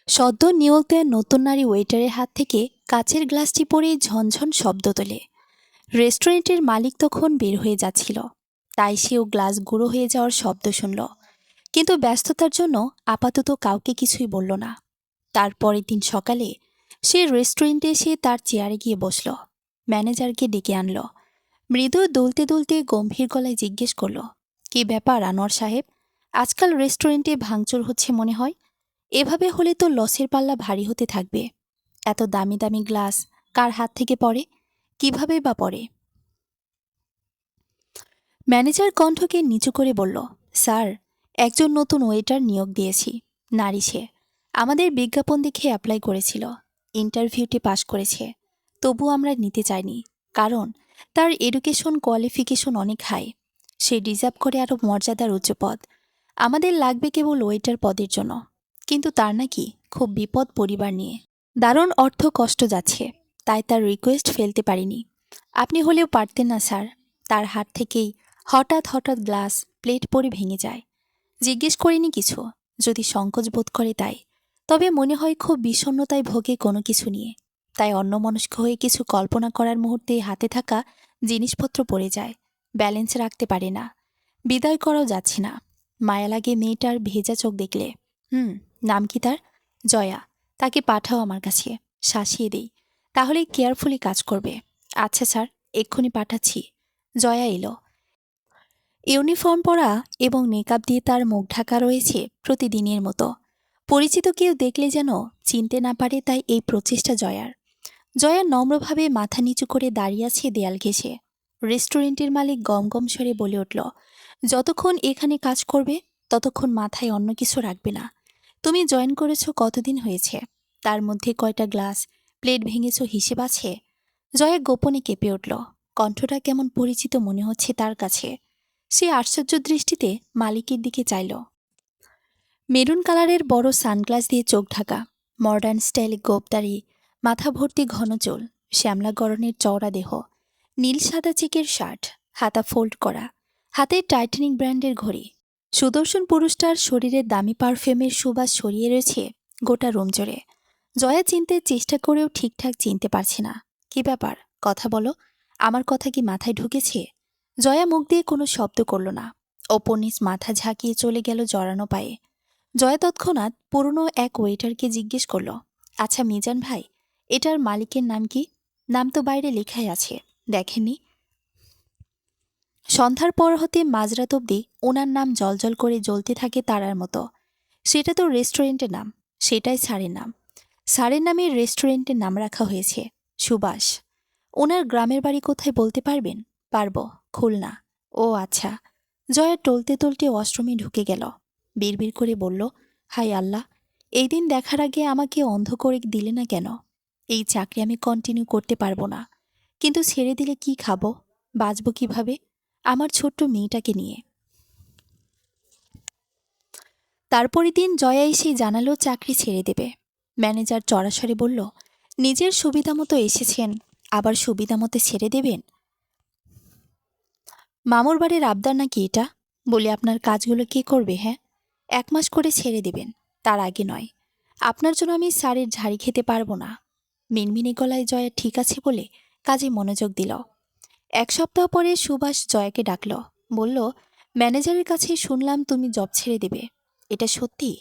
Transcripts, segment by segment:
সদ্য নিয়োগ দেয়া নতুন নারী ওয়েটারের হাত থেকে কাচের গ্লাসটি পড়ে ঝনঝন শব্দ তোলে। রেস্টুরেন্টের মালিক তখন বের হয়ে যাচ্ছিল, তাই সেও গ্লাস গুঁড়ো হয়ে যাওয়ার শব্দ শুনল, কিন্তু ব্যস্ততার জন্য আপাতত কাউকে কিছুই বলল না। তার পরের দিন সকালে সে রেস্টুরেন্টে এসে তার চেয়ারে গিয়ে বসল। ম্যানেজারকে ডেকে আনল। মৃদু দুলতে দুলতে গম্ভীর গলায় জিজ্ঞেস করল, কি ব্যাপার আনোয়ার সাহেব, আজকাল রেস্টুরেন্টে ভাঙচুর হচ্ছে মনে হয়। এভাবে হলে তো লসের পাল্লা ভারী হতে থাকবে। এত দামি দামি গ্লাস কার হাত থেকে পড়ে, কিভাবে বা পড়ে? ম্যানেজার কণ্ঠকে নিচু করে বলল, স্যার, একজন নতুন ওয়েটার নিয়োগ দিয়েছি। নারী সে। আমাদের বিজ্ঞাপন দেখে অ্যাপ্লাই করেছিল। ইন্টারভিউটি পাশ করেছে। তবু আমরা নিতে চাইনি, কারণ তার এডুকেশন কোয়ালিফিকেশন অনেক হাই। সে ডিজার্ভ করে আরও মর্যাদার উচ্চ পদ। আমাদের লাগবে কেবল ওয়েটার পদের জন্য। কিন্তু তার নাকি খুব বিপদ পরিবার নিয়ে। দারুণ অর্থ কষ্ট যাচ্ছে, তাই তার রিকোয়েস্ট ফেলতে পারিনি। আপনি হলেও পারতেন না স্যার? তার হাত থেকেই হঠাৎ হঠাৎ গ্লাস প্লেট পড়ে ভেঙে যায়। জিজ্ঞেস করিনি কিছু, যদি সংকোচ বোধ করে তাই। তবে মনে হয় খুব বিষণ্ণতায় ভোগে কোনো কিছু নিয়ে, তাই অন্যমনস্ক হয়ে কিছু কল্পনা করার মুহূর্তে হাতে থাকা জিনিসপত্র পড়ে যায়। ব্যালেন্স রাখতে পারে না। বিদায় করাও যাচ্ছে না। মায়া লাগে মেয়েটার ভেজা চোখ দেখলে। নাম কি তার? জয়া। তাকে পাঠাও আমার কাছে, শাসিয়ে দেই, তাহলে কেয়ারফুলি কাজ করবে। আচ্ছা স্যার, এক্ষুনি পাঠাচ্ছি। জয়া এলো। ইউনিফর্ম পরা এবং মেকআপ দিয়ে তার মুখ ঢাকা রয়েছে প্রতিদিনের মতো। পরিচিত কেউ দেখলে যেন চিনতে না পারে, তাই এই প্রচেষ্টা জয়ার। জয়া নম্রভাবে মাথা নিচু করে দাঁড়িয়ে আছে দেয়াল ঘেঁষে। রেস্টুরেন্টের মালিক গমগম স্বরে বলে উঠল, যতক্ষণ এখানে কাজ করবে ততক্ষণ মাথায় অন্য কিছু রাখবে না। তুমি জয়েন করেছ কতদিন হয়েছে? তার মধ্যে কয়টা গ্লাস প্লেট ভেঙেছ হিসেব আছে? জয়া গোপনে কেঁপে উঠল। কণ্ঠটা কেমন পরিচিত মনে হচ্ছে তার কাছে। সে আশ্চর্য দৃষ্টিতে মালিকের দিকে চাইল। মেরুন কালারের বড় সানগ্লাস দিয়ে চোখ ঢাকা, মডার্ন স্টাইলে গোপদারি, মাথা ভর্তি ঘন চুল, শ্যামলা গড়নের চওড়া দেহ, নীল সাদা চেকের শার্ট, হাতা ফোল্ড করা, হাতে টাইটানিক ব্র্যান্ডের ঘড়ি। সুদর্শন পুরুষটার শরীরের দামি পারফিউমের সুবাস ছড়িয়ে রয়েছে গোটা রুম জুড়ে। জয়া চিনতে চেষ্টা করেও ঠিকঠাক চিনতে পারছে না। কি ব্যাপার, কথা বলো, আমার কথা কি মাথায় ঢুকেছে? জয়া মুখ দিয়ে কোনো শব্দ করল না। ওপর নিচ মাথা ঝাঁকিয়ে চলে গেল জড়ানো পায়ে। জয়া তৎক্ষণাৎ পুরনো এক ওয়েটারকে জিজ্ঞেস করল, আচ্ছা মিজান ভাই, এটার মালিকের নাম কি? নাম তো বাইরে লেখাই আছে, দেখেননি? সন্ধ্যার পর হতে মাঝরাত অবধি ওনার নাম জলজল করে জ্বলতে থাকে তারার মতো। সেটা তো রেস্টুরেন্টের নাম, সেটাই স্যারের নাম। স্যারের নামে রেস্টুরেন্টের নাম রাখা হয়েছে সুবাস। ওনার গ্রামের বাড়ি কোথায় বলতে পারবেন? পারব, খুলনা। ও আচ্ছা। জয়া টলতে টলতে ওয়াশরুমে ঢুকে গেল। বিড়বিড় করে বলল, হাই আল্লাহ, এই দিন দেখার আগে আমাকে অন্ধ করে দিলে না কেন? এই চাকরি আমি কন্টিনিউ করতে পারবো না। কিন্তু ছেড়ে দিলে কি খাবো, বাঁচব কিভাবে আমার ছোট্ট মেয়েটাকে নিয়ে? তারপরই দিন জয়া এসে জানালো চাকরি ছেড়ে দেবে। ম্যানেজার চড়াসড়ে বলল, নিজের সুবিধা মতো এসেছেন, আবার সুবিধা মতো ছেড়ে দেবেন? মামুর বাড়ির আবদার নাকি এটা? বলে আপনার কাজগুলো কে করবে? হ্যাঁ, 1 মাস করে ছেড়ে দেবেন, তার আগে নয়। আপনার জন্য আমি স্যারের ঝাড়ি খেতে পারবো না। মিনমিনে গলায় জয়া ঠিক আছে বলে কাজে মনোযোগ দিল। 1 সপ্তাহ পরে সুভাষ জয়াকে ডাকল। বলল, ম্যানেজারের কাছে শুনলাম তুমি জব ছেড়ে দেবে, এটা সত্যি?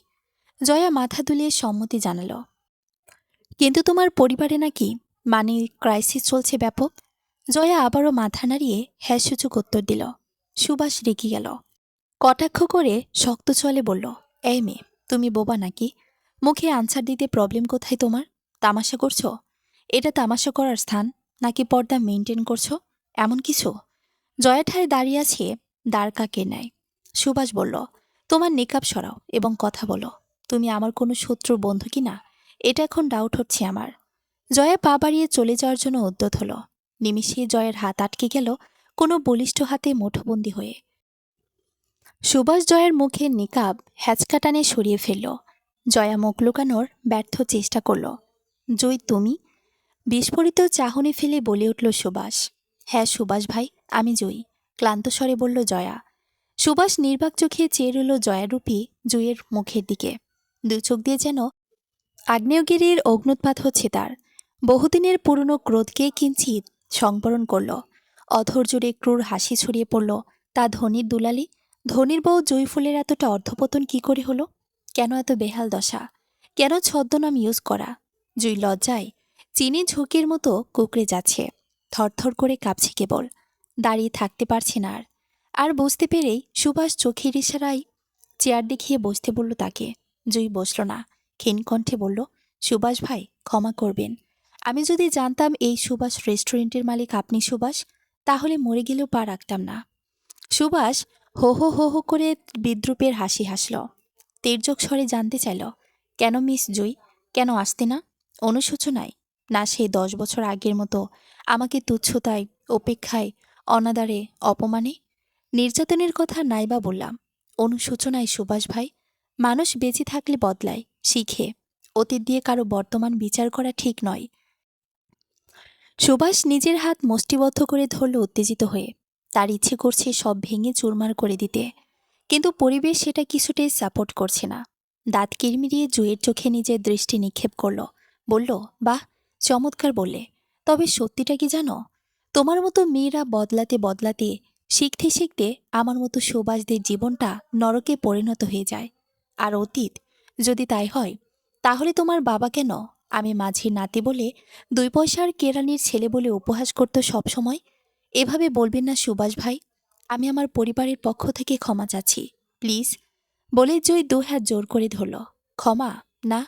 জয়া মাথা দুলিয়ে সম্মতি জানাল। কিন্তু তোমার পরিবারে নাকি মানি ক্রাইসিস চলছে ব্যাপক। জয়া আবারও মাথা নাড়িয়ে হ্যাঁ সূচক উত্তর দিল। সুভাষ রেগে গেল। কটাক্ষ করে শক্ত চলে বলল, এই মেয়ে, তুমি বোবা নাকি? মুখে আনসার দিতে প্রবলেম কোথায় তোমার? তামাশা করছো? এটা তামাশা করার স্থান নাকি পর্দা মেনটেন করছো এমন কিছু? জয়া ঠায় দাঁড়িয়ে আছে দাঁড় কাকে নেয়। সুভাষ বলল, তোমার নেকাব সরাও এবং কথা বলো। তুমি আমার কোনো শত্রুর বন্ধু কি না, এটা এখন ডাউট হচ্ছে আমার। জয়া পা বাড়িয়ে চলে যাওয়ার জন্য উদ্যত হল। নিমিষে জয়ের হাত আটকে গেল কোনো বলিষ্ঠ হাতে মুঠোবন্দি হয়ে। সুভাষ জয়ের মুখে নিকাব হ্যাচকা টানে সরিয়ে ফেলল। জয়া মুখ লুকানোর ব্যর্থ চেষ্টা করল। জয় তুমি? বিস্ফোরিত চাহনি ফেলে বলে উঠল সুভাষ। হ্যাঁ সুভাষ ভাই, আমি জয়ী, ক্লান্ত স্বরে বলল জয়া। সুভাষ নির্বাক চোখে চেয়ে রইল জয়ারূপী জুঁইয়ের মুখের দিকে। দু চোখ দিয়ে যেন আগ্নেয়গিরির অগ্নুৎপাত হচ্ছে তার। বহুদিনের পুরনো ক্রোধকে কিঞ্চিৎ সংবরণ করল। অধর জুড়ে ক্রূর হাসি ছড়িয়ে পড়ল। তা ধনির দুলালি, ধনির বউ জয়ফুলের এতটা অর্ধপতন কি করে হলো? কেন এত বেহাল দশা? কেন ছদ্মনাম ইউজ করা? জুই লজ্জায় চিনি ঝুঁকির মতো কুকড়ে যাচ্ছে। থরথর করে কাঁপছে কেবল। দাঁড়িয়ে থাকতে পারছে না আর। আর বুঝতে পেরেই সুভাষ চোখের ইশারায় চেয়ার দেখিয়ে বসতে বলল তাকে। জুই বসল না। ক্ষীণ কণ্ঠে বলল, সুভাষ ভাই, ক্ষমা করবেন। আমি যদি জানতাম এই সুভাষ রেস্টুরেন্টের মালিক আপনি সুভাষ, তাহলে মরে গেলেও পা রাখতাম না। সুভাষ হো হো হো হো করে বিদ্রুপের হাসি হাসল। তির্যক স্বরে জানতে চাইল, কেন মিস জুই? কেন আসতে না? অনুশোচনায়? না সেই 10 বছর আগের মতো আমাকে তুচ্ছতায়, উপেক্ষায়, অনাদারে, অপমানে? নির্যাতনের কথা নাইবা বললাম। অনুশোচনায় সুভাষ ভাই। মানুষ বেঁচে থাকলে বদলায়, শিখে। অতীত দিয়ে কারো বর্তমান বিচার করা ঠিক নয়। সুভাষ নিজের হাত মুষ্টিবদ্ধ করে ধরল উত্তেজিত হয়ে। তার ইচ্ছে করছে সব ভেঙে চুরমার করে দিতে, কিন্তু পরিবেশ সেটা কিছুতেই সাপোর্ট করছে না। দাঁত কিরমিরিয়ে জুয়ের চোখে নিজের দৃষ্টি নিক্ষেপ করল। বলল, বাহ, চমৎকার বললে। তবে সত্যিটা কি জানো? তোমার মতো মেয়েরা বদলাতে বদলাতে, শিখতে শিখতে আমার মতো সুভাষদের জীবনটা নরকে পরিণত হয়ে যায়। আর অতীত যদি তাই হয়, তাহলে তোমার বাবা কেন আমি মাঝির নাতি বলে, 2 পয়সার কেরানির ছেলে বলে উপহাস করত সব সময়? এভাবে বলবেন না সুভাষ ভাই। আমি আমার পরিবারের পক্ষ থেকে ক্ষমা চাচ্ছি, প্লিজ। বলে জয় 2 হাত জোর করে ধরল। ক্ষমা? না।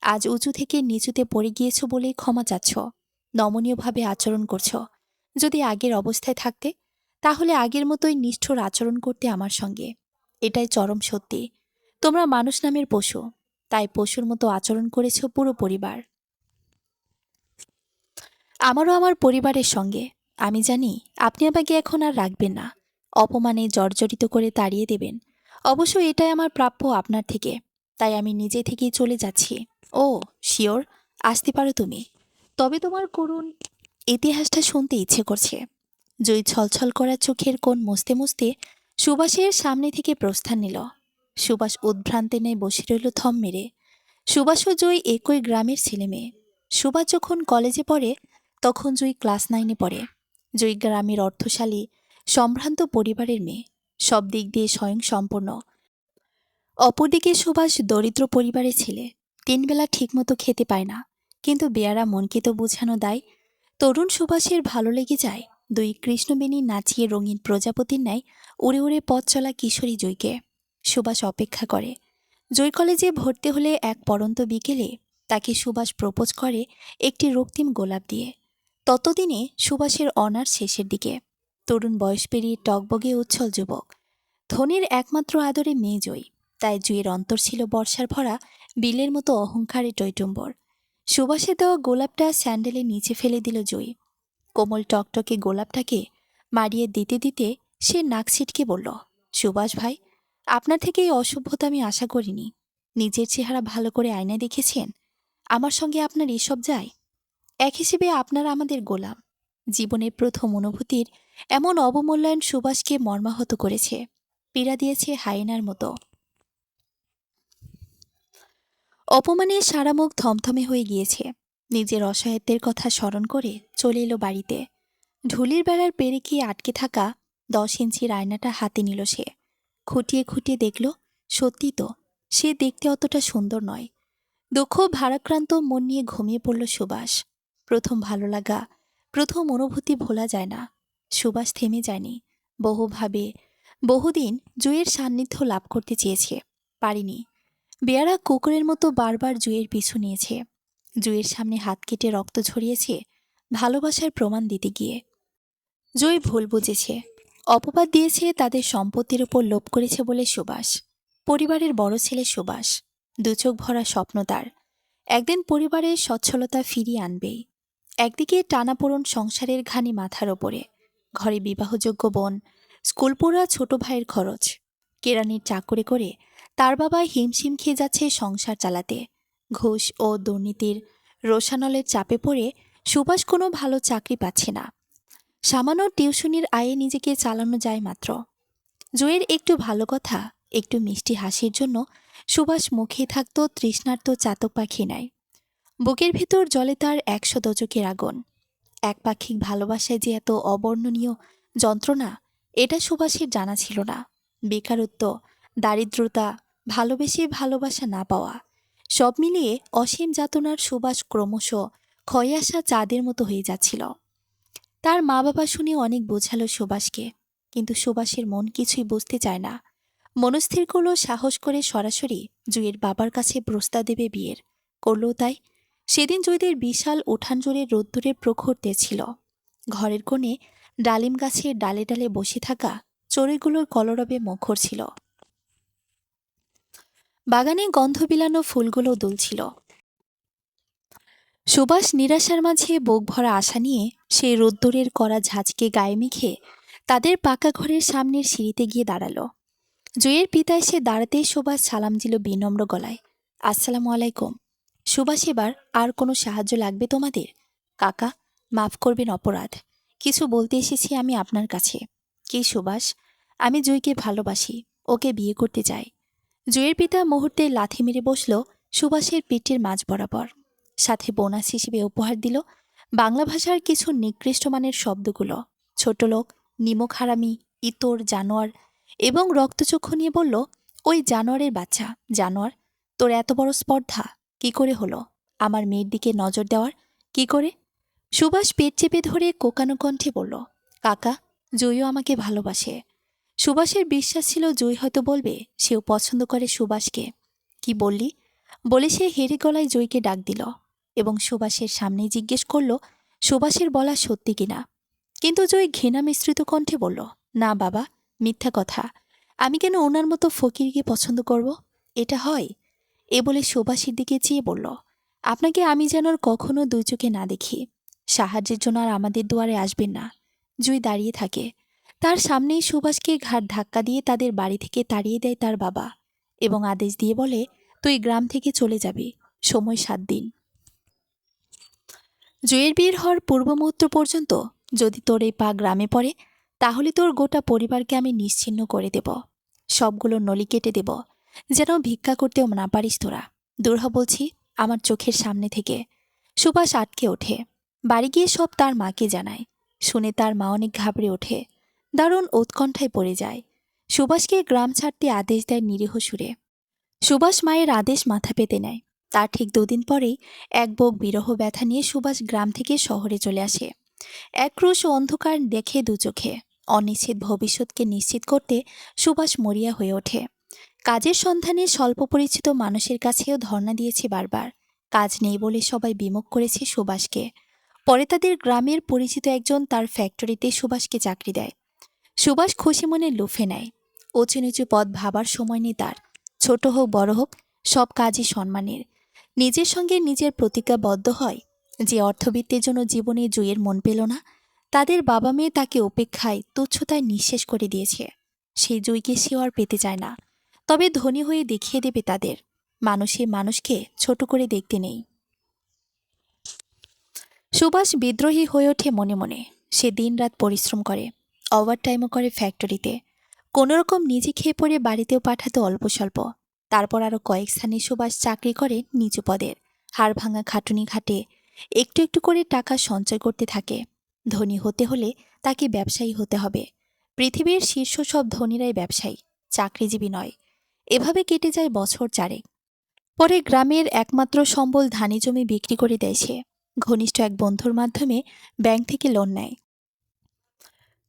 আজ উঁচু থেকে নিচুতে পড়ে গিয়েছ বলেই ক্ষমা চাচ্ছ। নমনীয়ভাবে আচরণ করছ। যদি আগের অবস্থায় থাকতে, তাহলে আগের মতোই নিষ্ঠুর আচরণ করতে আমার সঙ্গে। এটাই চরম সত্যি। তোমরা মানুষ নামের পশু, তাই পশুর মতো আচরণ করেছ পুরো পরিবার। আমারও আমার পরিবারের সঙ্গে। আমি জানি আপনি আমাকে এখন আর রাখবেন না। অপমানে জর্জরিত করে তাড়িয়ে দেবেন। অবশ্য এটাই আমার প্রাপ্য আপনার থেকে। তাই আমি নিজে থেকেই চলে যাচ্ছি। ও শিওর, আসতে পারো তুমি। তবে তোমার করুণ ইতিহাসটা শুনতে ইচ্ছে করছে। জয়ী ছলছল করা চোখের কোণ মুছতে মুছতে সুভাষের সামনে থেকে প্রস্থান নিল। সুভাষ উদ্ভ্রান্তে নেই বসে রইল থম মেরে। সুভাষ ও জয়ী একই গ্রামের ছেলে মেয়ে। সুভাষ যখন কলেজে পড়ে, তখন জয়ী ক্লাস 9-এ পড়ে। জয়ী গ্রামের অর্থশালী, সম্ভ্রান্ত পরিবারের মেয়ে, সব দিক দিয়ে স্বয়ংসম্পূর্ণ। অপরদিকে সুভাষ দরিদ্র পরিবারের ছেলে। 3 বেলা ঠিকমতো খেতে পায় না, কিন্তু বেয়ারা মনকে তো বোঝানো দায়। তরুণ সুভাষের ভালো লেগে যায় 2 কৃষ্ণবেণী নাচিয়ে রঙিন প্রজাপতির ন্যায় উড়ে উড়ে পথ চলা কিশোরী জয়ীকে। সুভাষ অপেক্ষা করে। জয় কলেজে ভর্তি হলে এক পড়ন্ত বিকেলে তাকে সুভাষ প্রপোজ করে একটি রক্তিম গোলাপ দিয়ে। ততদিনে সুভাষের অনার্স শেষের দিকে। তরুণ বয়স পেরিয়ে টকবগে উচ্ছল যুবক। ধনির একমাত্র আদরে মেয়ে জয়ী। তাই জুয়ের অন্তর ছিল বর্ষার ভরা বিলের মতো অহংকারে টৈটম্বর। সুভাষের দেওয়া গোলাপটা স্যান্ডেলের নিচে ফেলে দিল জয়ী। কোমল টকটকে গোলাপটাকে মারিয়ে দিতে দিতে সে নাক ছিটকে বলল, সুভাষ ভাই, আপনার থেকে এই অসভ্যতা আমি আশা করিনি। নিজের চেহারা ভালো করে আয়নায় দেখেছেন? আমার সঙ্গে আপনার এসব যায়? এক হিসেবে আপনারা আমাদের গোলাম। জীবনের প্রথম অনুভূতির এমন অবমূল্যায়ন সুভাষকে মর্মাহত করেছে, পীড়া দিয়েছে হায়েনার মতো। অপমানে সারা মুখ থমথমে হয়ে গিয়েছে। নিজের অসহায়ত্বের কথা স্মরণ করে চলে এলো বাড়িতে। ঢুলির বেড়ার পেরেকে আটকে থাকা 10 ইঞ্চির আয়নাটা হাতে নিল সে। খুঁটিয়ে খুঁটিয়ে দেখল, সত্যি তো, সে দেখতে অতটা সুন্দর নয়। দুঃখ ভারাক্রান্ত মন নিয়ে ঘুমিয়ে পড়ল সুভাষ। প্রথম ভালো লাগা, প্রথম অনুভূতি ভোলা যায় না। সুভাষ থেমে যায়নি। বহুভাবে, বহুদিন জুয়ের সান্নিধ্য লাভ করতে চেয়েছে, পারিনি। বেয়ারা কুকুরের মতো বারবার জুয়ের পিছু নিয়েছে। জুয়ের সামনে হাত কেটে রক্ত ঝরিয়েছে ভালোবাসার প্রমাণ দিতে গিয়ে। জয় ভুল বুঝেছে। অপবাদ দিয়েছে তাদের সম্পত্তির উপর লোভ করেছে বলে সুভাষ। পরিবারের বড় ছেলে সুভাষ। 2 চোখ ভরা স্বপ্ন তার। একদিন পরিবারের সচ্ছলতা ফিরিয়ে আনবেই। একদিকে টানাপোড়ন সংসারের ঘানি মাথার ওপরে, ঘরে বিবাহযোগ্য বোন, স্কুলপড়া ছোট ভাইয়ের খরচ, কেরানির চাকরি করে তার বাবা হিমশিম খেয়ে যাচ্ছে সংসার চালাতে। ঘুষ ও দুর্নীতির রোষানলের চাপে পড়ে সুভাষ কোনো ভালো চাকরি পাচ্ছে না। সামান্য টিউশনির আয়ে নিজেকে চালানো যায় মাত্র। জয়ের একটু ভালো কথা, একটু মিষ্টি হাসির জন্য সুভাষ মুখে থাকত তৃষ্ণার্ত চাতক পাখি নাই। বুকের ভেতর জ্বলে তার ১০০ দশকের আগুন। একপাক্ষিক ভালোবাসায় যে এত অবর্ণনীয় যন্ত্রণা, এটা সুবাসের জানা ছিল না। বেকারত্ব, দারিদ্রতা, ভালোবেসে ভালোবাসা না পাওয়া, সব মিলিয়ে অসীম যাতনার সুবাস ক্রমশ ক্ষয়ে আসা চাঁদের মতো হয়ে যাচ্ছিল। তার মা বাবা শুনে অনেক বোঝালো সুবাসকে, কিন্তু সুবাসের মন কিছুই বুঝতে চায় না। মনস্থির করলো সাহস করে সরাসরি জুঁইয়ের বাবার কাছে প্রস্তাব দেবে বিয়ের। করলো তাই। সেদিন জুঁইদের বিশাল উঠান জুড়ে রোদ্দুরের প্রখর তেজ ছিল। ঘরের কোণে ডালিম গাছের ডালে ডালে বসে থাকা চড়ুইগুলোর কলরবে মুখর ছিল। বাগানে গন্ধ বিলানো ফুলগুলো দুলছিল। সুবাস নিরাশার মাঝে বুক ভরা আশা নিয়ে সেই রোদ্দুরের কড়া ঝাঁঝকে গায়ে মেখে তাদের পাকা ঘরের সামনের সিঁড়িতে গিয়ে দাঁড়ালো। জুঁইয়ের পিতা এসে দাঁড়াতেই সুবাস সালাম দিল বিনম্র গলায়। আসসালামু আলাইকুম। সুবাস, এবার আর কোনো সাহায্য লাগবে তোমাদের? কাকা, মাফ করবেন, অপরাধ। কিছু বলতে এসেছি আমি আপনার কাছে। কি সুবাস? আমি জুঁইকে ভালোবাসি, ওকে বিয়ে করতে চাই। জুঁইয়ের পিতা মুহূর্তে লাথি মেরে বসল সুবাসের পিঠের মাঝ বরাবর। সাথে বোনাস হিসেবে উপহার দিল বাংলা ভাষার কিছু নিকৃষ্ট মানের শব্দগুলো। ছোট লোক, নিমক হারামি, ইতর, জানোয়ার এবং রক্তচক্ষু নিয়ে বলল, ওই জানোয়ারের বাচ্চা, জানোয়ার, তোর এত বড় স্পর্ধা কি করে হলো আমার মেয়ের দিকে নজর দেওয়ার? কি করে? সুবাস পেট চেপে ধরে কোকানো কণ্ঠে বলল, কাকা, জয়ও আমাকে ভালোবাসে। সুবাসের বিশ্বাস ছিল জয় হয়তো বলবে সেও পছন্দ করে সুবাসকে। কি বললি? বলে সে হেরে গলায় জয়কে ডাক দিল এবং সুবাসের সামনেই জিজ্ঞেস করল সুবাসের বলা সত্যি কিনা। কিন্তু জয় ঘৃণা মিশ্রিত কণ্ঠে বলল, না বাবা, মিথ্যা কথা। আমি কেন ওনার মতো ফকিরকে পছন্দ করব? এটা হয়? এ বলে সুবাসের দিকে চেয়ে বলল, আপনাকে আমি যেন আর কখনো দুই চোখে না দেখি। সাহায্যের জন্য আর আমাদের দুয়ারে আসবেন না। জুই দাঁড়িয়ে থাকে। তার সামনেই সুবাসকে ঘাট ধাক্কা দিয়ে তাদের বাড়ি থেকে তাড়িয়ে দেয় তার বাবা এবং আদেশ দিয়ে বলে, তুই গ্রাম থেকে চলে যাবি, সময় 7 দিন। জুয়ের বিয়ের হওয়ার পূর্ব মুহূর্ত পর্যন্ত যদি তোর এই পা গ্রামে পড়ে, তাহলে তোর গোটা পরিবারকে আমি নিশ্চিহ্ন করে দেব। সবগুলো নলি কেটে দেব, যেন ভিক্ষা করতেও না পারিস তোরা। দূর হ বলছি আমার চোখের সামনে থেকে। সুবাস আটকে ওঠে। বাড়ি গিয়ে সব তার মাকে জানায়। শুনে তার মা অনেক ঘাবড়ে ওঠে, দারুণ উৎকণ্ঠায় পড়ে যায়। সুবাসকে গ্রাম ছাড়তে আদেশ দেয় নিরীহ সুরে। সুবাস মায়ের আদেশ মাথা পেতে নেয়। তার ঠিক 2 দিন পরেই এক বুক বিরহ ব্যথা নিয়ে সুবাস গ্রাম থেকে শহরে চলে আসে। এক ক্রুশ অন্ধকার দেখে দু চোখে অনিশ্চিত ভবিষ্যৎকে নিশ্চিত করতে সুবাস মরিয়া হয়ে ওঠে। কাজের সন্ধানে স্বল্প পরিচিত মানুষের কাছেও ধর্ণা দিয়েছে বারবার। কাজ নেই বলে সবাই বিমুখ করেছে সুবাসকে। পরে তাদের গ্রামের পরিচিত একজন তার ফ্যাক্টরিতে সুবাসকে চাকরি দেয়। সুবাস খুশি মনে লুফে নেয়। উঁচু নিচু পদ ভাবার সময় নেই তার। ছোট হোক বড় হোক, সব কাজই সম্মানের। নিজের সঙ্গে নিজের প্রতিজ্ঞাবদ্ধ হয়, যে অর্থবিত্তের জন্য জীবনে জুঁইয়ের মন পেল না, তাদের বাবা মেয়ে তাকে উপেক্ষায় তুচ্ছতায় নিঃশেষ করে দিয়েছে। সেই জুঁইকে সেও আর পেতে চায় না। তবে ধনী হয়ে দেখিয়ে দেবে তাদের, মানুষে মানুষকে ছোট করে দেখতে নেই। সুবাস বিদ্রোহী হয়ে ওঠে মনে মনে। সে দিনরাত পরিশ্রম করে, ওভারটাইমও করে ফ্যাক্টরিতে। কোনোরকম নিজে খেয়ে পড়ে বাড়িতেও পাঠাতো অল্প স্বল্প। তারপর আরও কয়েক স্থানে সুবাস চাকরি করে নিচু পদের। হাড় ভাঙা খাটুনি ঘাটে একটু একটু করে টাকা সঞ্চয় করতে থাকে। ধনী হতে হলে তাকে ব্যবসায়ী হতে হবে। পৃথিবীর শীর্ষ সব ধনীরাই ব্যবসায়ী, চাকরিজীবী নয়। এভাবে কেটে যায় বছর 4। পরে গ্রামের একমাত্র সম্বল ধানি জমি বিক্রি করে দেয় সে। ঘনিষ্ঠ এক বন্ধুর মাধ্যমে ব্যাংক থেকে লোন নেয়।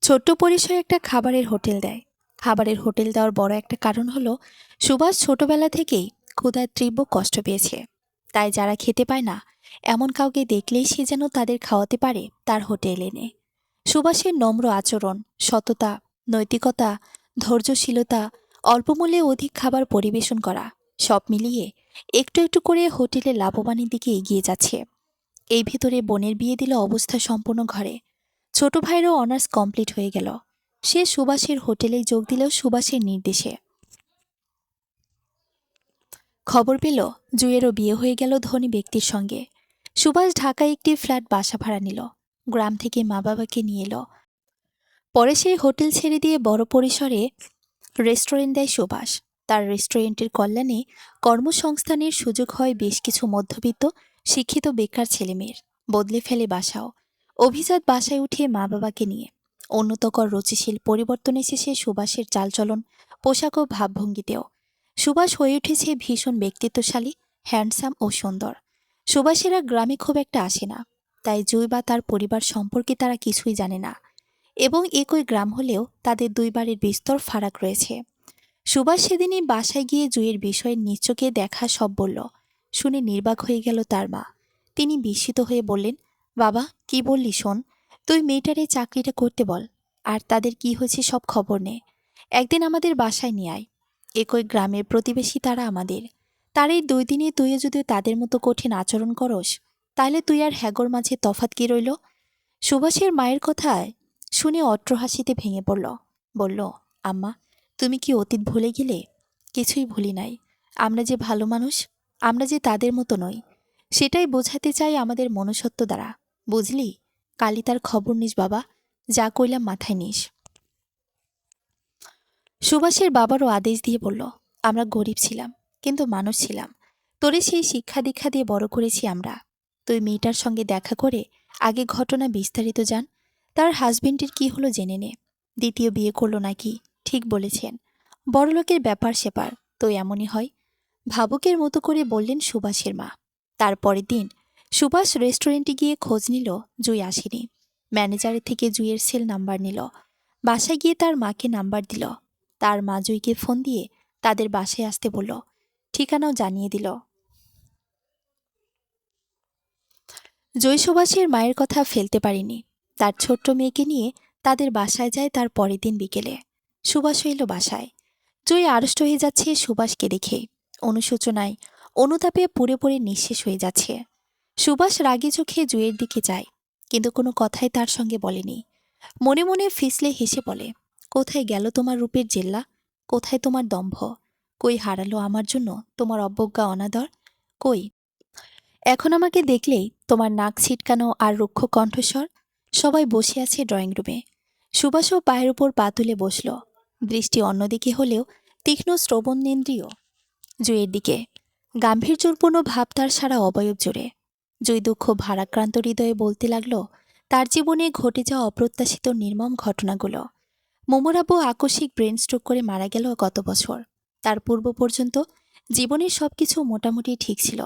ছোট্ট পরিসরে একটা খাবারের হোটেল দেয়। খাবারের হোটেল দেওয়ার বড় একটা কারণ হলো সুভাষ ছোটবেলা থেকেই ক্ষুধায় তীব্র কষ্ট পেয়েছে। তাই যারা খেতে পায় না এমন কাউকে দেখলেই সে যেন তাদের খাওয়াতে পারে তার হোটেল এনে। সুভাষের নম্র আচরণ, সততা, নৈতিকতা, ধৈর্যশীলতা, অল্পমূল্যে অধিক খাবার পরিবেশন করা, সব মিলিয়ে একটু একটু করে হোটেলের লাভবানের দিকে এগিয়ে যাচ্ছে। এই ভিতরে বোনের বিয়ে দিল অবস্থা সম্পন্ন ঘরে। ছোট ভাইয়েরও অনার্স কমপ্লিট হয়ে গেল। সে সুভাষের হোটেলেই যোগ দিল সুভাষের নির্দেশে। খবর পেল জুয়েরও বিয়ে হয়ে গেল ধনী ব্যক্তির সঙ্গে। সুভাষ ঢাকায় একটি ফ্ল্যাট বাসা ভাড়া নিল। গ্রাম থেকে মা বাবাকে নিয়ে এলো। পরে সেই হোটেল ছেড়ে দিয়ে বড় পরিসরে রেস্টুরেন্ট দেয় সুভাষ। তার রেস্টুরেন্টের কল্যাণে কর্মসংস্থানের সুযোগ হয় বেশ কিছু মধ্যবিত্ত শিক্ষিত বেকার ছেলেমেয়ের, বদলে ফেলে বাসাও। অভিজাত বাসায় উঠে মা বাবাকে নিয়ে উন্নতকর রুচিশীল পরিবর্তন এসেছে সুভাষের চালচলন, পোশাক ও ভাবভঙ্গিতেও। সুভাষ হয়ে উঠেছে ভীষণ ব্যক্তিত্বশালী, হ্যান্ডসাম ও সুন্দর। সুভাষেরা গ্রামে খুব একটা আসে না, তাই জুই বা তার পরিবার সম্পর্কে তারা কিছুই জানে না। এবং একই গ্রাম হলেও তাদের দুই বাড়ির বিস্তর ফারাক রয়েছে। সুভাষ সেদিনই বাসায় গিয়ে জুইয়ের বিষয়ে নিচকে দেখা সব বলল। শুনে নির্বাক হয়ে গেল তার মা। তিনি বিস্মিত হয়ে বললেন, বাবা, কি বললি শোন, তুই মেয়েটার এই চাকরিটা করতে বল, আর তাদের কি হয়েছে সব খবর নে। একদিন আমাদের বাসায় নিয়ে আয়। একই গ্রামের প্রতিবেশী তারা আমাদের। তার এই 2 দিনে তুইও যদি তাদের মতো কঠিন আচরণ করস, তাহলে তুই আর হ্যাগর মাঝে তফাৎ কি রইল? সুভাষের মায়ের কথায় শুনে অট্র হাসিতে ভেঙে পড়ল। বলল, আম্মা, তুমি কি অতীত ভুলে গেলে? কিছুই ভুলি নাই। আমরা যে ভালো মানুষ, আমরা যে তাদের মতো নই, সেটাই বোঝাতে চাই আমাদের মনুষ্যত্ব দ্বারা। বুঝলি? কালি তার খবর নিস বাবা, যা কইলাম মাথায় নিস। সুভাষের বাবারও আদেশ দিয়ে বলল, আমরা গরিব ছিলাম, কিন্তু মানুষ ছিলাম। তোরে সেই শিক্ষা দীক্ষা দিয়ে বড় করেছি আমরা। তুই মেয়েটার সঙ্গে দেখা করে আগে ঘটনা বিস্তারিত জান। তার হাজবেন্ডের কি হলো জেনে নে। দ্বিতীয় বিয়ে করলো নাকি? ঠিক বলেছেন। বড়লোকের ব্যাপার সেপার তো এমনই হয়। ভাবুকের মতো করে বললেন সুভাষের মা। তার পরের দিন সুভাষ রেস্টুরেন্টে গিয়ে খোঁজ নিল, জুই আসেনি। ম্যানেজারের থেকে জুইয়ের সেল নাম্বার নিল। বাসায় গিয়ে তার মাকে নাম্বার দিল। তার মা জুইকে ফোন দিয়ে তাদের বাসায় আসতে বলল, ঠিকানাও জানিয়ে দিল। জুই সুভাষের মায়ের কথা ফেলতে পারেনি। তার ছোট্ট মেয়েকে নিয়ে তাদের বাসায় যায় তার পরের দিন বিকেলে। সুভাষ এলো বাসায়। জুই আড়ষ্ট হয়ে যাচ্ছে সুভাষকে দেখে। অনুশোচনায়, অনুতাপে পুড়ে পুড়ে নিঃশেষ হয়ে যাচ্ছে। সুভাষ রাগী চোখে জুইয়ের দিকে যায়, কিন্তু কোনো কথাই তার সঙ্গে বলেনি। মনে মনে ফিসলে হেসে বলে, কোথায় গেল তোমার রূপের জেল্লা? কোথায় তোমার দম্ভ? কই হারালো আমার জন্য তোমার অবজ্ঞা অনাদর? কই এখন আমাকে দেখলেই তোমার নাক ছিটকানো আর রুক্ষ কণ্ঠস্বর? সবাই বসে আছে ড্রয়িং রুমে। সুভাষও পায়ের উপর পা তুলে বসল, দৃষ্টি অন্যদিকে হলেও তীক্ষ্ণ শ্রবণেন্দ্রিয় জুইয়ের দিকে। গাম্ভীর্যপূর্ণ ভাব তার সারা অবয়ব জুড়ে। জুই দুঃখ ভারাক্রান্ত হৃদয়ে বলতে লাগল তার জীবনে ঘটে যাওয়া অপ্রত্যাশিত নির্মম ঘটনাগুলো। মোমোরাবু আকস্মিক ব্রেন স্ট্রোক করে মারা গেল গত বছর। তার পূর্ব পর্যন্ত জীবনের সবকিছু মোটামুটি ঠিক ছিল।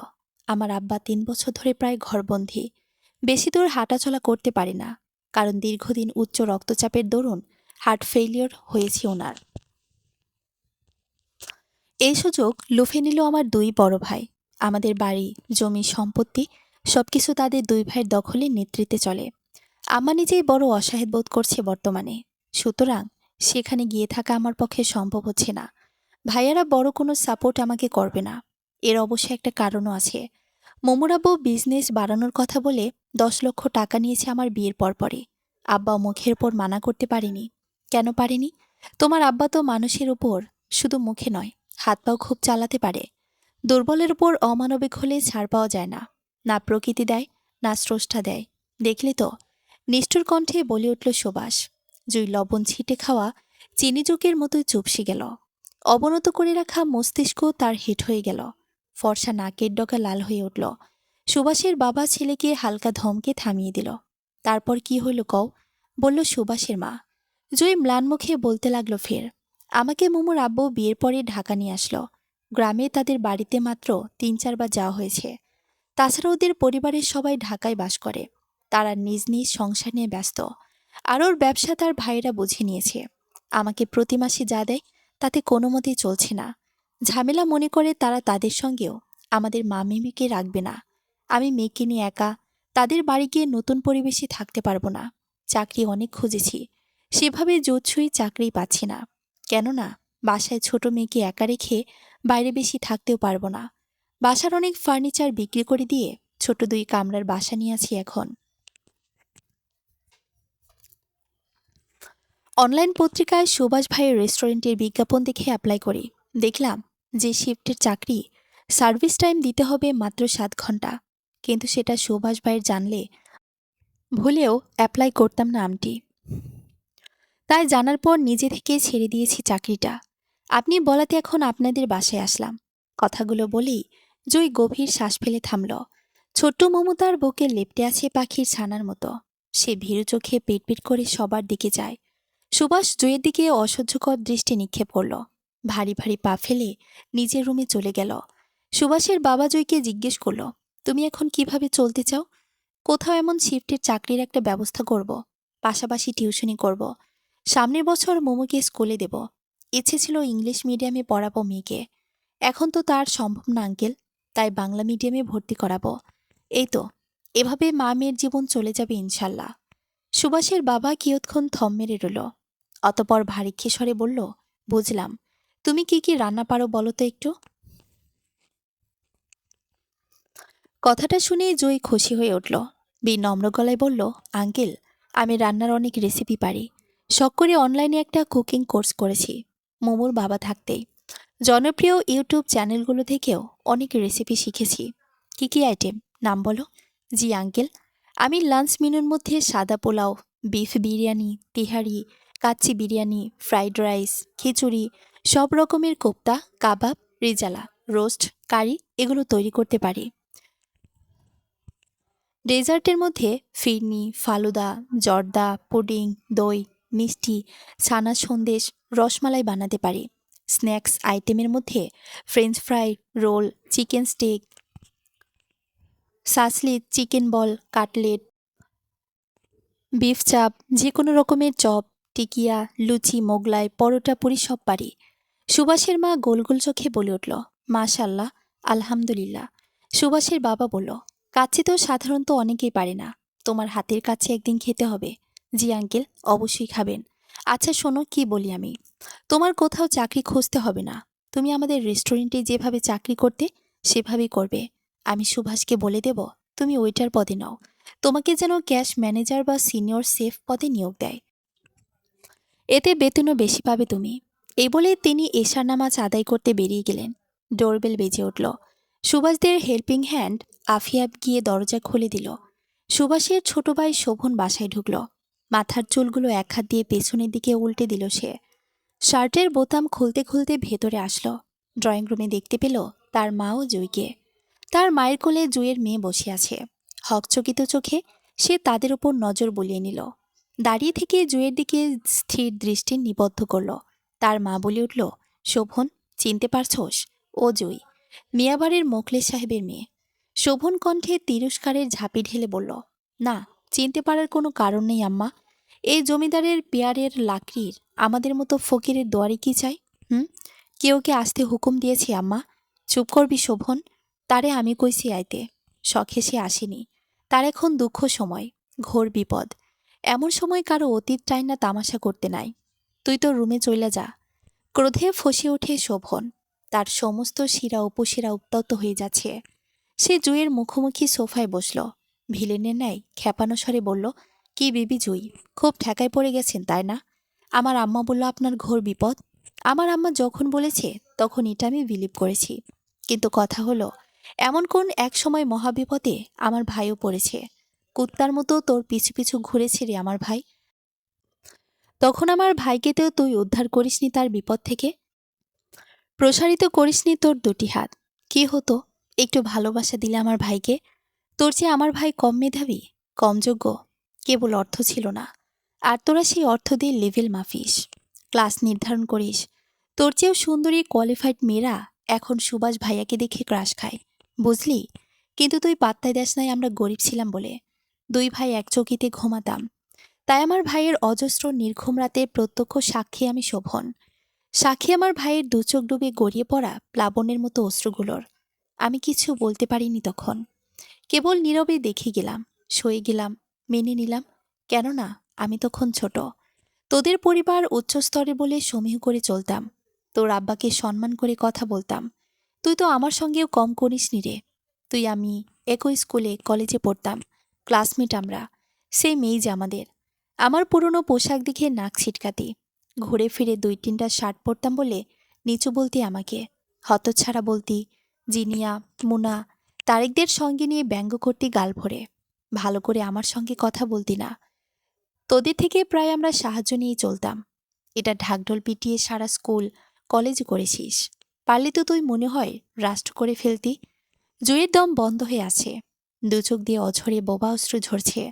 আমার আব্বা 3 বছর ধরে প্রায় ঘরবন্দি। বেশি দূর হাঁটাচলা করতে পারে না, কারণ দীর্ঘদিন উচ্চ রক্তচাপের দরুন হার্ট ফেইলিওর হয়েছে ওনার। এই সুযোগ লুফে নিল আমার 2 বড় ভাই। আমাদের বাড়ি, জমি, সম্পত্তি সবকিছু তাদের 2 ভাইয়ের দখলে নেতৃত্বে চলে। আম্মা নিজেই বড় অসহায় বোধ করছে বর্তমানে। সুতরাং সেখানে গিয়ে থাকা আমার পক্ষে সম্ভব হচ্ছে না। ভাইয়ারা বড় কোনো সাপোর্ট আমাকে করবে না। এর অবশ্য একটা কারণও আছে। মোমোরাবু বিজনেস বাড়ানোর কথা বলে 10 লক্ষ টাকা নিয়েছে আমার বিয়ের পরপরই। আব্বা মুখের ওপর মানা করতে পারেনি। কেন পারেনি? তোমার আব্বা তো মানুষের উপর শুধু মুখে নয়, হাত পাও খুব চালাতে পারে। দুর্বলের উপর অমানবিক হলে ছাড় পাওয়া যায় না। না প্রকৃতি দেয়, না স্রষ্টা দেয়। দেখলি তো? নিষ্ঠুর কণ্ঠে বলে উঠল সুভাষ। জুই লবণ ছিটে খাওয়া চিনিজুকের মতোই চুপসে গেল। অবনত করে রাখা মস্তিষ্ক তার হিট হয়ে গেল। ফর্সা নাকের ডগা লাল হয়ে উঠল। সুভাষের বাবা ছেলেকে হালকা ধমকে থামিয়ে দিল। তারপর কি হইল কও? বলল সুভাষের মা। জুই ম্লান মুখে বলতে লাগলো ফের, আমাকে মোমোর আব্বু বিয়ের পরে ঢাকা নিয়ে আসলো। গ্রামে তাদের বাড়িতে মাত্র 3-4 বার যাওয়া হয়েছে। তাছাড়া ওদের পরিবারের সবাই ঢাকায় বাস করে। তারা নিজ নিজ সংসার নিয়ে ব্যস্ত। আর ওর ব্যবসা তার ভাইয়েরা বুঝে নিয়েছে। আমাকে প্রতি মাসে যা দেয় তাতে কোনো মতেই চলছে না। ঝামেলা মনে করে তারা তাদের সঙ্গেও আমাদের মা মিমিকে রাখবে না। আমি মেয়েকে নিয়ে একা তাদের বাড়ি গিয়ে নতুন পরিবেশে থাকতে পারবো না। চাকরি অনেক খুঁজেছি, সেভাবে জোৎসই চাকরি পাচ্ছি না। কেননা বাসায় ছোট মেয়েকে একা রেখে বাইরে বেশি থাকতেও পারবো না। বাসার অনেক ফার্নিচার বিক্রি করে দিয়ে ছোট 2 কামরার বাসা নিয়ে আছি এখন। অনলাইন পত্রিকায় সুভাষ ভাইয়ের রেস্টুরেন্টের বিজ্ঞাপন দেখে অ্যাপ্লাই করি। দেখলাম যে শিফটের চাকরি, সার্ভিস টাইম দিতে হবে মাত্র 7 ঘন্টা। কিন্তু সেটা সুভাষ ভাইয়ের জানলে ভুলেও অ্যাপ্লাই করতাম না আমটি। তাই জানার পর নিজে থেকে ছেড়ে দিয়েছি চাকরিটা। আপনি বলাতে এখন আপনাদের বাসায় আসলাম। কথাগুলো বলেই জয় গভীর শ্বাস ফেলে থামল। ছোট্ট মমতার বুকে লেপ্টে আছে পাখির ছানার মতো। সে ভীরু চোখে পিটপিট করে সবার দিকে যায়। সুভাষ জুঁয়ের দিকে অসহ্যকর দৃষ্টি নিক্ষেপ করল। ভারী ভারী পা ফেলে নিজের রুমে চলে গেল। সুভাষের বাবা জয়কে জিজ্ঞেস করল, তুমি এখন কিভাবে চলতে চাও? কোথাও এমন শিফটের চাকরির একটা ব্যবস্থা করব, পাশাপাশি টিউশনি করব। সামনের বছর মোমোকে স্কুলে দেব। ইচ্ছে ছিল ইংলিশ মিডিয়ামে পড়াবো মেয়েকে। এখন তো তার সম্ভব না আঙ্কেল, তাই বাংলা মিডিয়ামে ভর্তি করাবো। এই তো, এভাবে মা মেয়ের জীবন চলে যাবে ইনশাল্লাহ। সুভাষের বাবা কিয়ৎক্ষণ থম মেরে রইল। অতপর ভারী স্বরে বলল, বুঝলাম। তুমি কি কি রান্না পারো বলো তো একটু। কথাটা শুনে জয়ী খুশি হয়ে উঠল। বিনম্র গলায় বলল, আঙ্কেল, আমি রান্নার অনেক রেসিপি পারি। শখ করে অনলাইনে একটা কুকিং কোর্স করেছি মোমোর বাবা থাকতেই। জনপ্রিয় ইউটিউব চ্যানেলগুলো থেকেও অনেক রেসিপি শিখেছি। কি কি আইটেম নাম বলো? জি আঙ্কেল, আমি লাঞ্চ মেনুর মধ্যে সাদা pulao, beef biryani, tehari, kacchi biryani, fried rice, khichdi, সব রকমের kofta, kebab, rezala, roast, curry এগুলো তৈরি করতে পারি। ডেজার্টের মধ্যে ফিরনি, ফালুদা, জর্দা, পুডিং, দই, মিষ্টি, ছানা সন্দেশ, রসমালাই বানাতে পারি। স্ন্যাক্স আইটেমের মধ্যে French fry, roll, chicken steak, shashlik, chicken ball, cutlet, beef chaap, যে কোনো রকমের চপ, টিকিয়া, লুচি, মোগলাই, পরোটা, পুরি সব পারি। সুভাষের মা গোল গোল চোখে বলে উঠল, মাশাল্লাহ, আলহামদুলিল্লাহ। সুভাষের বাবা বলল, কাচ্চি তো সাধারণত অনেকেই পারে না, তোমার হাতের কাছে একদিন খেতে হবে। জি আঙ্কেল, অবশ্যই খাবেন। আচ্ছা শোনো, কি বলি আমি, তোমার কোথাও চাকরি খুঁজতে হবে না। তুমি আমাদের রেস্টুরেন্টে যেভাবে চাকরি করতে সেভাবেই করবে। আমি সুভাষকে বলে দেব তুমি ওয়েটার পদে নাও, তোমাকে যেন ক্যাশ ম্যানেজার বা সিনিয়র সেফ পদে নিয়োগ দেয়। এতে বেতনও বেশি পাবে তুমি। এই বলে তিনি এশার নামাজ আদায় করতে বেরিয়ে গেলেন। ডোরবেল বেজে উঠল। সুভাষদের হেল্পিং হ্যান্ড আফিয়া গিয়ে দরজা খুলে দিল। সুভাষের ছোট ভাই শোভন বাসায় ঢুকল। মাথার চুলগুলো এক হাত দিয়ে পেছনের দিকে উল্টে দিল সে। শার্টের বোতাম খুলতে খুলতে ভেতরে আসলো। ড্রয়িং রুমে দেখতে পেল তার মা ও জুইকে। তার মায়ের কোলে জুইয়ের মেয়ে বসে আছে। হকচকিত চোখে সে তাদের উপর নজর বুলিয়ে নিল। দাঁড়িয়ে থেকে জুইয়ের দিকে স্থির দৃষ্টি নিবদ্ধ করল। তার মা বলে উঠল, শোভন, চিনতে পারছোস? ও জুই, মিয়াবাড়ির মোখলেস সাহেবের মেয়ে। শোভন কণ্ঠে তিরস্কারের ঝাঁপি ঢেলে বলল, না, চিনতে পারার কোনো কারণ নেই আম্মা। এই জমিদারের পেয়ারের লাকড়ির আমাদের মতো ফকিরের দোয়ারে কি চাই? হুম, কেউ কে আসতে হুকুম দিয়েছি আম্মা? চুপ করবি শোভন। তারে আমি কইছি আইতে, শখে সে আসেনি। তার এখন দুঃখ সময়, ঘোর বিপদ। এমন সময় কারো অতীত চাই না তামাশা করতে নাই। তুই তো রুমে চইলা যা। ক্রোধে ফসে ওঠে শোভন। তার সমস্ত শিরা উপশিরা উত্তপ্ত হয়ে যাচ্ছে। সে জুইয়ের মুখোমুখি সোফায় বসল। ভিলেনের ন্যায় খেপানো স্বরে বলল, কি বিবি জুই, খুব ঠেকায় পড়ে গেছেন তাই না? আমার আম্মা বলল আপনার ঘোর বিপদ। আমার আম্মা যখন বলেছে তখন এটা আমি বিলিভ করেছি। কিন্তু কথা হলো, এমন কোন এক সময় মহাবিপদে আমার ভাইও পড়েছে। কুত্তার মতো তোর পিছু পিছু ঘুরেছে রে আমার ভাই। তখন আমার ভাইকে তো তুই উদ্ধার করিসনি তার বিপদ থেকে। প্রসারিত করিসনি তোর দুটি হাত। কি হতো একটু ভালোবাসা দিলে আমার ভাইকে? তোর চেয়ে আমার ভাই কম মেধাবী, কম যোগ্য? কেবল অর্থ ছিল না, আর তোরা সেই অর্থ দিয়ে লেভেল মাফিস, ক্লাস নির্ধারণ করিস। তোর চেয়েও সুন্দরী কোয়ালিফাইড মেয়েরা এখন সুভাষ ভাইয়াকে দেখে ক্রাশ খায়, বুঝলি? কিন্তু তুই পাত্তায় দেস নাই আমরা গরিব ছিলাম বলে। দুই ভাই এক চৌকিতে ঘুমাতাম। তাই আমার ভাইয়ের অজস্র নির্ঘুম রাতের প্রত্যক্ষ সাক্ষী আমি শোভন। সাক্ষী আমার ভাইয়ের দু চোখ ডুবে গড়িয়ে পড়া প্লাবনের মতো অশ্রুগুলোর। আমি কিছু বলতে পারিনি তখন, কেবল নীরবে দেখে গেলাম, সয়ে গেলাম, মেনে নিলাম। কেননা আমি তখন ছোট। তোদের পরিবার উচ্চস্তরে বলে সমীহ করে চলতাম। তোর আব্বাকে সম্মান করে কথা বলতাম। তুই তো আমার সঙ্গেও কম করিসনি রে। তুই আমি একই স্কুলে কলেজে পড়তাম, ক্লাসমেট আমরা। সেই মেয়েই আমাদের। আমার পুরনো পোশাক দেখে নাক ছিটকাতি। ঘুরে ফিরে দুই তিনটা শার্ট পরতাম বলে নিচু বলতি আমাকে, হতচ্ছাড়া বলতি, জিনিয়া, মুনা, তারেকদের সঙ্গে নিয়ে ব্যঙ্গ করতি গাল ভরে। ভালো করে আমার সঙ্গে কথা বলতি না। তোদের থেকে প্রায় আমরা সাহায্য নিয়ে চলতাম। এটা ঢাকঢোল পিটিয়ে সারা স্কুল কলেজ করেছিস। পারলে তো তুই মনে হয় রাষ্ট্র করে ফেলতি। জুয়ের দম বন্ধ হয়ে আছে। দু চোখ দিয়ে অঝরে বোবা অশ্রু ঝরছে।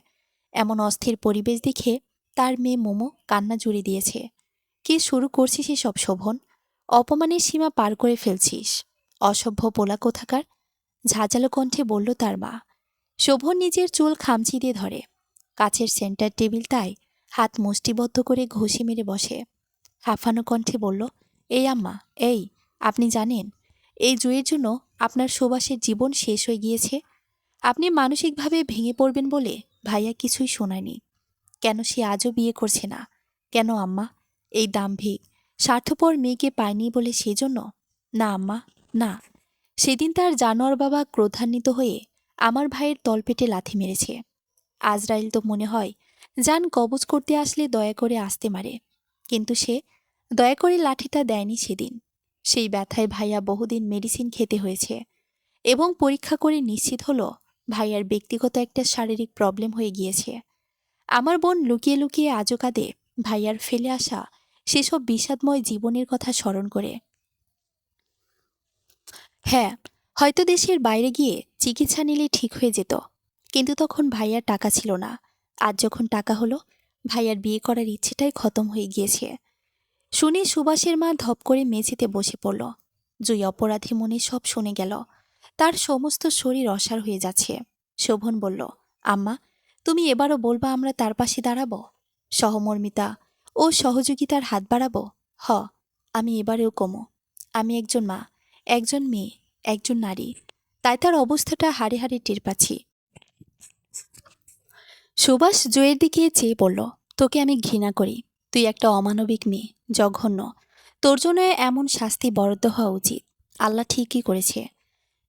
এমন অস্থির পরিবেশ দেখে তার মেয়ে মোমো কান্না জুড়ে দিয়েছে। কি শুরু করছিস এসব শোভন? অপমানের সীমা পার করে ফেলছিস। অসভ্য পোলা কোথাকার, ঝাঁঝালো কণ্ঠে বলল তার মা। শোভন নিজের চুল খামচি দিয়ে ধরে। কাছের সেন্টার টেবিল তাই হাত মুষ্টিবদ্ধ করে ঘষি মেরে বসে। হাঁফানো কণ্ঠে বলল, এই আম্মা, এই, আপনি জানেন এই জুয়ের জন্য আপনার সুবাসের জীবন শেষ হয়ে গিয়েছে। আপনি মানসিকভাবে ভেঙে পড়বেন বলে ভাইয়া কিছুই শোনায়নি। কেন সে আজও বিয়ে করছে না? কেন আম্মা? এই দাম্ভিক স্বার্থপর মেয়েকে পায়নি বলে সেজন্য? না আম্মা, না। সেদিন তার জানোয়ার বাবা ক্রোধান্বিত হয়ে আমার ভাইয়ের তলপেটে লাথি মেরেছে। আজরাইল তো মনে হয় জান কবজ করতে আসলে দয়া করে আসতে মারে, কিন্তু সে দয়া করে লাঠিটা দেয়নি সেদিন। সেই ব্যথায় ভাইয়া বহুদিন মেডিসিন খেতে হয়েছে এবং পরীক্ষা করে নিশ্চিত হলো ভাইয়ার ব্যক্তিগত একটা শারীরিক প্রবলেম হয়ে গিয়েছে। আমার বোন লুকিয়ে লুকিয়ে আজও কাঁদে ভাইয়ার ফেলে আসা সেসব বিষাদময় জীবনের কথা স্মরণ করে। হ্যাঁ, হয়তো দেশের বাইরে গিয়ে চিকিৎসা নিলে ঠিক হয়ে যেত, কিন্তু তখন ভাইয়ার টাকা ছিল না। আজ যখন টাকা হলো, ভাইয়ার বিয়ে করার ইচ্ছেটাই খতম হয়ে গিয়েছে। শুনে সুভাষের মা ধপ করে মেঝেতে বসে পড়ল। জুই অপরাধী মনে সব শুনে গেল। তার সমস্ত শরীর অসাড় হয়ে যাচ্ছে। শোভন বলল, আম্মা, তুমি এবারও বলবা আমরা তার পাশে দাঁড়াবো? সহমর্মিতা ও সহযোগিতার হাত বাড়াবো? হ, আমি এবারেও কমো। আমি একজন মা, একজন মেয়ে, একজন নারী, তাই তার অবস্থাটা হাড়ে হাড়ে টের পাচ্ছি। সুভাষ জয়ের দিকে চেয়ে বলল, তোকে আমি ঘৃণা করি। তুই একটা অমানবিক মেয়ে, জঘন্য। তোর জন্য এমন শাস্তি বরাদ্দ হওয়া উচিত। আল্লাহ ঠিকই করেছে।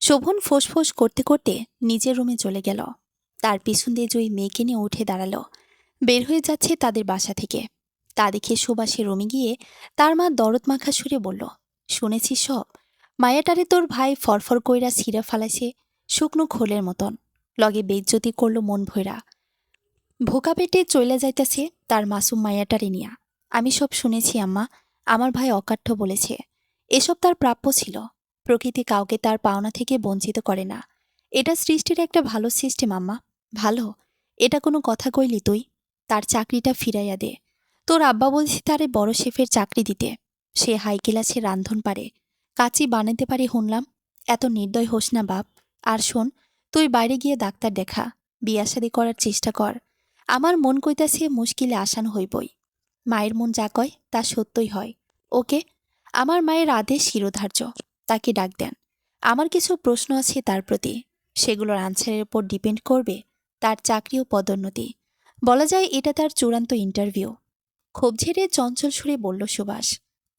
শোভন ফোঁস করতে করতে নিজের রুমে চলে গেল। তার পিছন দিয়ে জয়ী মেয়েকে নিয়ে উঠে দাঁড়ালো। বের হয়ে যাচ্ছে তাদের বাসা থেকে। তা দেখে সুভাষের রুমে গিয়ে তার মা দরদ মাখা সুরে বলল, শুনেছিস সব? মায়াটারে তোর ভাই ফরফর কইরা ছিঁড়া ফালাইছে শুকনো খোলের মতন। লগে বেইজ্জতি করল মন ভৈরা। ভোকা পেটে চইলা যাইতাছে তার মাসুম মায়াটারে নিয়া। আমি সব শুনেছি আম্মা। আমার ভাই অকাঠ্য বলেছে এসব তার প্রাপ্য ছিল। প্রকৃতি কাউকে তার পাওনা থেকে বঞ্চিত করে না। এটা সৃষ্টির একটা ভালো সিস্টেম আম্মা। ভালো? এটা কোনো কথা কইলি তুই? তার চাকরিটা ফিরাইয়া দে। তোর আব্বা বলছি তারে বড় শেফের চাকরি দিতে। সে হাই ক্লাসে রান্ধন পারে, কাচি বানাতে পারে শুনলাম। এত নির্দয় হোস না বাপ। আর শোন, তুই বাইরে গিয়ে ডাক্তার দেখা, বিয়া শাদি করার চেষ্টা কর। আমার মন কইতাছে মুশকিলে আসান হইবই। মায়ের মন যা কয় তা সত্যই হয়। ওকে, আমার মায়ের আদেশ শিরোধার্য। তাকে ডাক দেন। আমার কিছু প্রশ্ন আছে তার প্রতি। সেগুলোর আনসারের উপর ডিপেন্ড করবে তার চাকরি ও পদোন্নতি। বলা যায় এটা তার চূড়ান্ত ইন্টারভিউ। ক্ষোভ ঝেড়ে চঞ্চল সুরে বলল সুভাষ,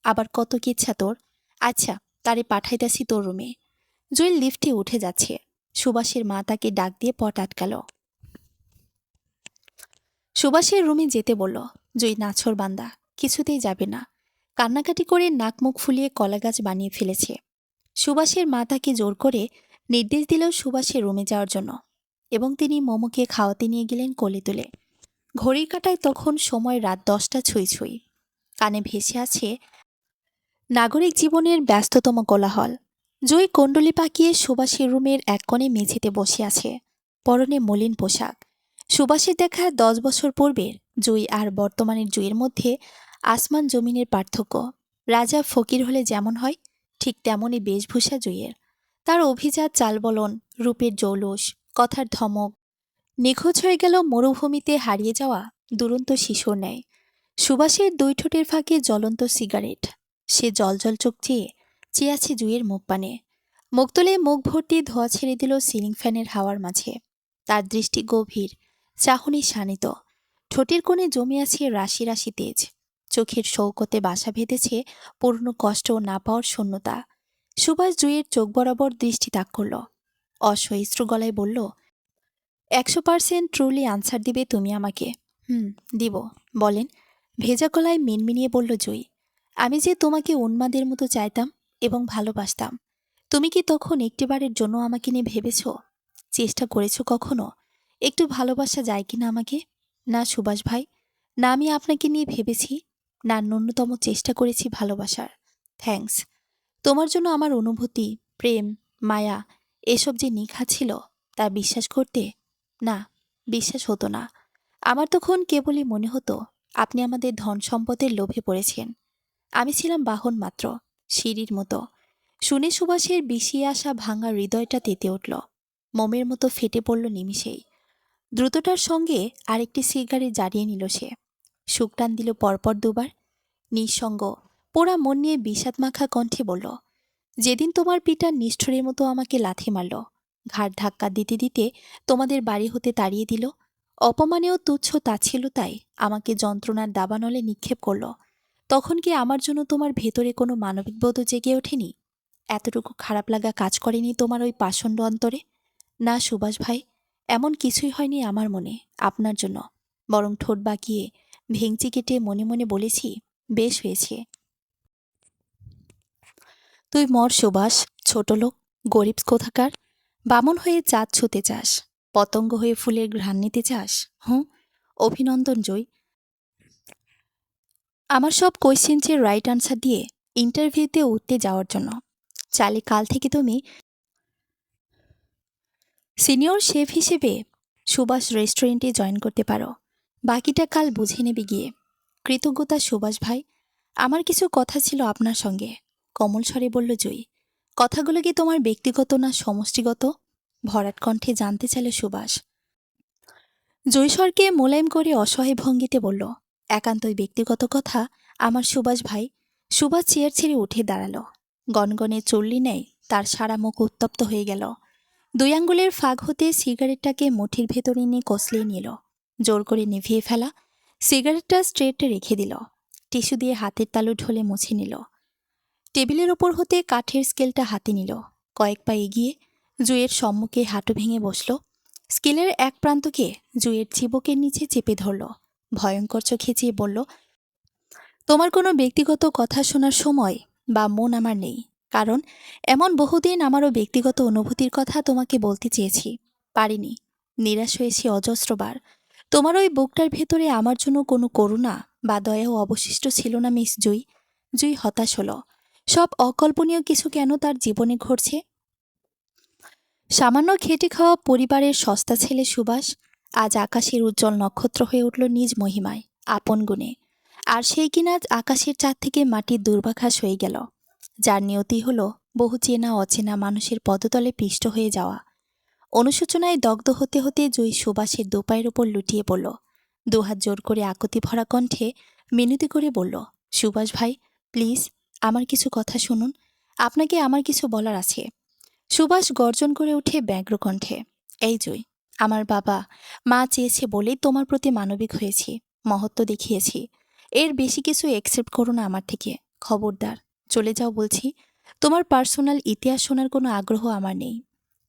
আবার কত কি ইচ্ছা তোর? আচ্ছা, তারে পাঠাইতাছি তোর রুমে। জুয়েল লিফটে উঠে যাচ্ছে। সুভাষের মা তাকে ডাক দিয়ে পট আটকাল। সুভাষের রুমে যেতে বলল। জুই নাছর বান্দা, কিছুতেই যাবে না। কান্নাকাটি করে নাক মুখ ফুলিয়ে কলাগাছ বানিয়ে ফেলেছে। সুভাষের মা তাকে জোর করে নির্দেশ দিল সুভাষের রুমে যাওয়ার জন্য, এবং তিনি মোমোকে খাওয়াতে নিয়ে গেলেন কোলে তুলে। ঘড়ির কাঁটায় তখন সময় রাত 10টা ছুঁই ছুঁই। কানে ভেসে আছে নাগরিক জীবনের ব্যস্ততম কোলাহল। জুই কুণ্ডলি পাকিয়ে সুভাষের রুমের এক কোণে মেঝেতে বসে আছে, পরনে মলিন পোশাক। সুভাষের দেখা 10 বছর পূর্বের জুই আর বর্তমানের জুইয়ের মধ্যে আসমান জমিনের পার্থক্য। রাজা ফকির হলে যেমন হয়, ঠিক তেমনই বেশভূষা জুইয়ের। তার অভিজাত চালবলন, রূপের জৌলুস, কথার ধমক নিখোঁজ হয়ে গেল মরুভূমিতে হারিয়ে যাওয়া দুরন্ত শিশুর ন্যায়। সুভাষের দুই ঠোঁটের ফাঁকে জ্বলন্ত সিগারেট। সে জলজল চোখ চেয়ে চেয়ে আছে জুইয়ের মুখ পানে। মুখ তুলে মুখ ভর্তি ধোয়া ছেড়ে দিল সিলিং ফ্যানের হাওয়ার মাঝে। তার দৃষ্টি গভীর, চাহনি শানিত। ঠোঁটের কোণে জমে আছে রাশি রাশি তেজ। চোখের শৌকতে বাসা বেঁধেছে পুরনো কষ্ট ও না পাওয়ার শূন্যতা। সুভাষ জুইয়ের চোখ বরাবর দৃষ্টি তাক করল। অসহিষ্ণু গলায় বলল, 100% ট্রুলি আনসার দিবে তুমি আমাকে? দিব। বলেন। ভেজা গলায় মিনমিনিয়ে বলল জুই, আমি যে তোমাকে উন্মাদের মতো চাইতাম এবং ভালোবাসতাম, তুমি কি তখন একটিবারের জন্য আমাকে নিয়ে ভেবেছ? চেষ্টা করেছ কখনো একটু ভালোবাসা যায় কিনা আমাকে? না সুভাষ ভাই, না আমি আপনাকে নিয়ে ভেবেছি, না ন্যূনতম চেষ্টা করেছি ভালোবাসার। থ্যাঙ্কস। তোমার জন্য আমার অনুভূতি, প্রেম, মায়া এসব যে নিখা ছিল তা বিশ্বাস করতে? না, বিশ্বাস হতো না। আমার তখন কেবলই মনে হতো আপনি আমাদের ধন সম্পদের লোভে পড়েছেন। আমি ছিলাম বাহন মাত্র, সিঁড়ির মতো। শুনে সুভাষের বিষিয়ে আসা ভাঙা হৃদয়টা তেতে উঠল, মোমের মতো ফেটে পড়ল নিমিষেই। দ্রুততার সঙ্গে আরেকটি সিগারেট জ্বালিয়ে নিল সে। শুকটান দিল পরপর দুবার। নিঃসঙ্গ, পোড়া মন নিয়ে বিষাদ মাখা কণ্ঠে বলল, যেদিন তোমার পিতা নিষ্ঠুরের মতো আমাকে লাথি মারল, ঘাড় ধাক্কা দিতে দিতে তোমাদের বাড়ি হতে তাড়িয়ে দিল, অপমানেও তুচ্ছ তাচ্ছিল্যতায় আমাকে যন্ত্রণার দাবানলে নিক্ষেপ করল, তখন কি আমার জন্য তোমার ভেতরে কোনো মানবিক বোধ জেগে ওঠেনি? এতটুকু খারাপ লাগা কাজ করেনি তোমার ওই পাষণ্ড অন্তরে? না সুভাষ ভাই, এমন কিছুই হয়নি আমার মনে আপনার জন্য। বরং ঠোঁট বাঁকিয়ে ভেঙচি কেটে মনে মনে বলেছি, বেশ হয়েছে। তুই মর সুভাষ, ছোট লোক, গরিব কোথাকার। বামন হয়ে চাঁদ ছুঁতে চাস, পতঙ্গ হয়ে ফুলের ঘ্রাণ নিতে চাস। হুঁ, অভিনন্দন জয়। আমার সব কোয়েশ্চেন্সের রাইট আনসার দিয়ে ইন্টারভিউতে উঠতে যাওয়ার জন্য চাইলে কাল থেকে তুমি সিনিয়র শেফ হিসেবে সুভাষ রেস্টুরেন্টে জয়েন করতে পারো। বাকিটা কাল বুঝে নেবে গিয়ে। কৃতজ্ঞতা সুভাষ ভাই। আমার কিছু কথা ছিল আপনার সঙ্গে, কমল স্বরে বলল জয়ী। কথাগুলো কি তোমার ব্যক্তিগত না সমষ্টিগত? ভরাট কণ্ঠে জানতে চাইল সুভাষ। জয়স্বরকে মোলায়েম করে অসহায় ভঙ্গিতে বলল, একান্তই ব্যক্তিগত কথা আমার সুভাষ ভাই। সুভাষ চেয়ার ছেড়ে উঠে দাঁড়াল। গনগনে চল্লি নেয় তার সারা মুখ উত্তপ্ত হয়ে গেল। দুই আঙ্গুলের ফাঁক হতে সিগারেটটাকে মুঠির ভেতরে নিয়ে কষলিয়ে নিল। জোর করে নিভিয়ে ফেলা সিগারেটটা স্ট্রেটে রেখে দিল। টিস্যু দিয়ে হাতের তালু ঢলে মুছে নিল। টেবিলের ওপর হতে কাঠের স্কেলটা হাতে নিল। কয়েক পা এগিয়ে জুয়ের সম্মুখে হাঁটু ভেঙে বসল। স্কেলের এক প্রান্তকে জুয়ের চিবুকের নিচে চেপে ধরল। ভয়ঙ্কর চোখে চেয়ে বলল, তোমার কোনো ব্যক্তিগত কথা শোনার সময় বা মন আমার নেই। কারণ এমন বহুদিন আমারও ব্যক্তিগত অনুভূতির কথা তোমাকে বলতে চেয়েছি, পারিনি। নিরাশ হয়েছি অজস্রবার। তোমার ওই বুকটার ভেতরে আমার জন্য কোনো করুণা বা দয়াও অবশিষ্ট ছিল না মিস জুই। জুই হতাশ হলো। সব অকল্পনীয় কিছু কেন তার জীবনে ঘটছে? সামান্য খেটে খাওয়া পরিবারের সস্তা ছেলে সুভাষ আজ আকাশের উজ্জ্বল নক্ষত্র হয়ে উঠল নিজ মহিমায়, আপন গুণে। আর সেই কিনা আজ আকাশের চাঁদ থেকে মাটির দুর্বাঘাস হয়ে গেল, যার নিয়তি হল বহু চেনা অচেনা মানুষের পদতলে পিষ্ট হয়ে যাওয়া। অনুশোচনায় দগ্ধ হতে হতে জয়ী সুভাষের দোপায়ের ওপর লুটিয়ে পড়ল। দুহাত জোর করে আকুতি ভরা কণ্ঠে মিনতি করে বলল, সুভাষ ভাই, প্লিজ আমার কিছু কথা শুনুন। আপনাকে আমার কিছু বলার আছে। সুভাষ গর্জন করে উঠে ব্যগ্র কণ্ঠে, এই জয়, আমার বাবা মা চেয়েছে বলেই তোমার প্রতি মানবিক হয়েছি, মহত্ব দেখিয়েছি। এর বেশি কিছু একসেপ্ট করো না আমার থেকে। খবরদার, চলে যাও বলছি। তোমার পার্সোনাল ইতিহাস শোনার কোনো আগ্রহ আমার নেই।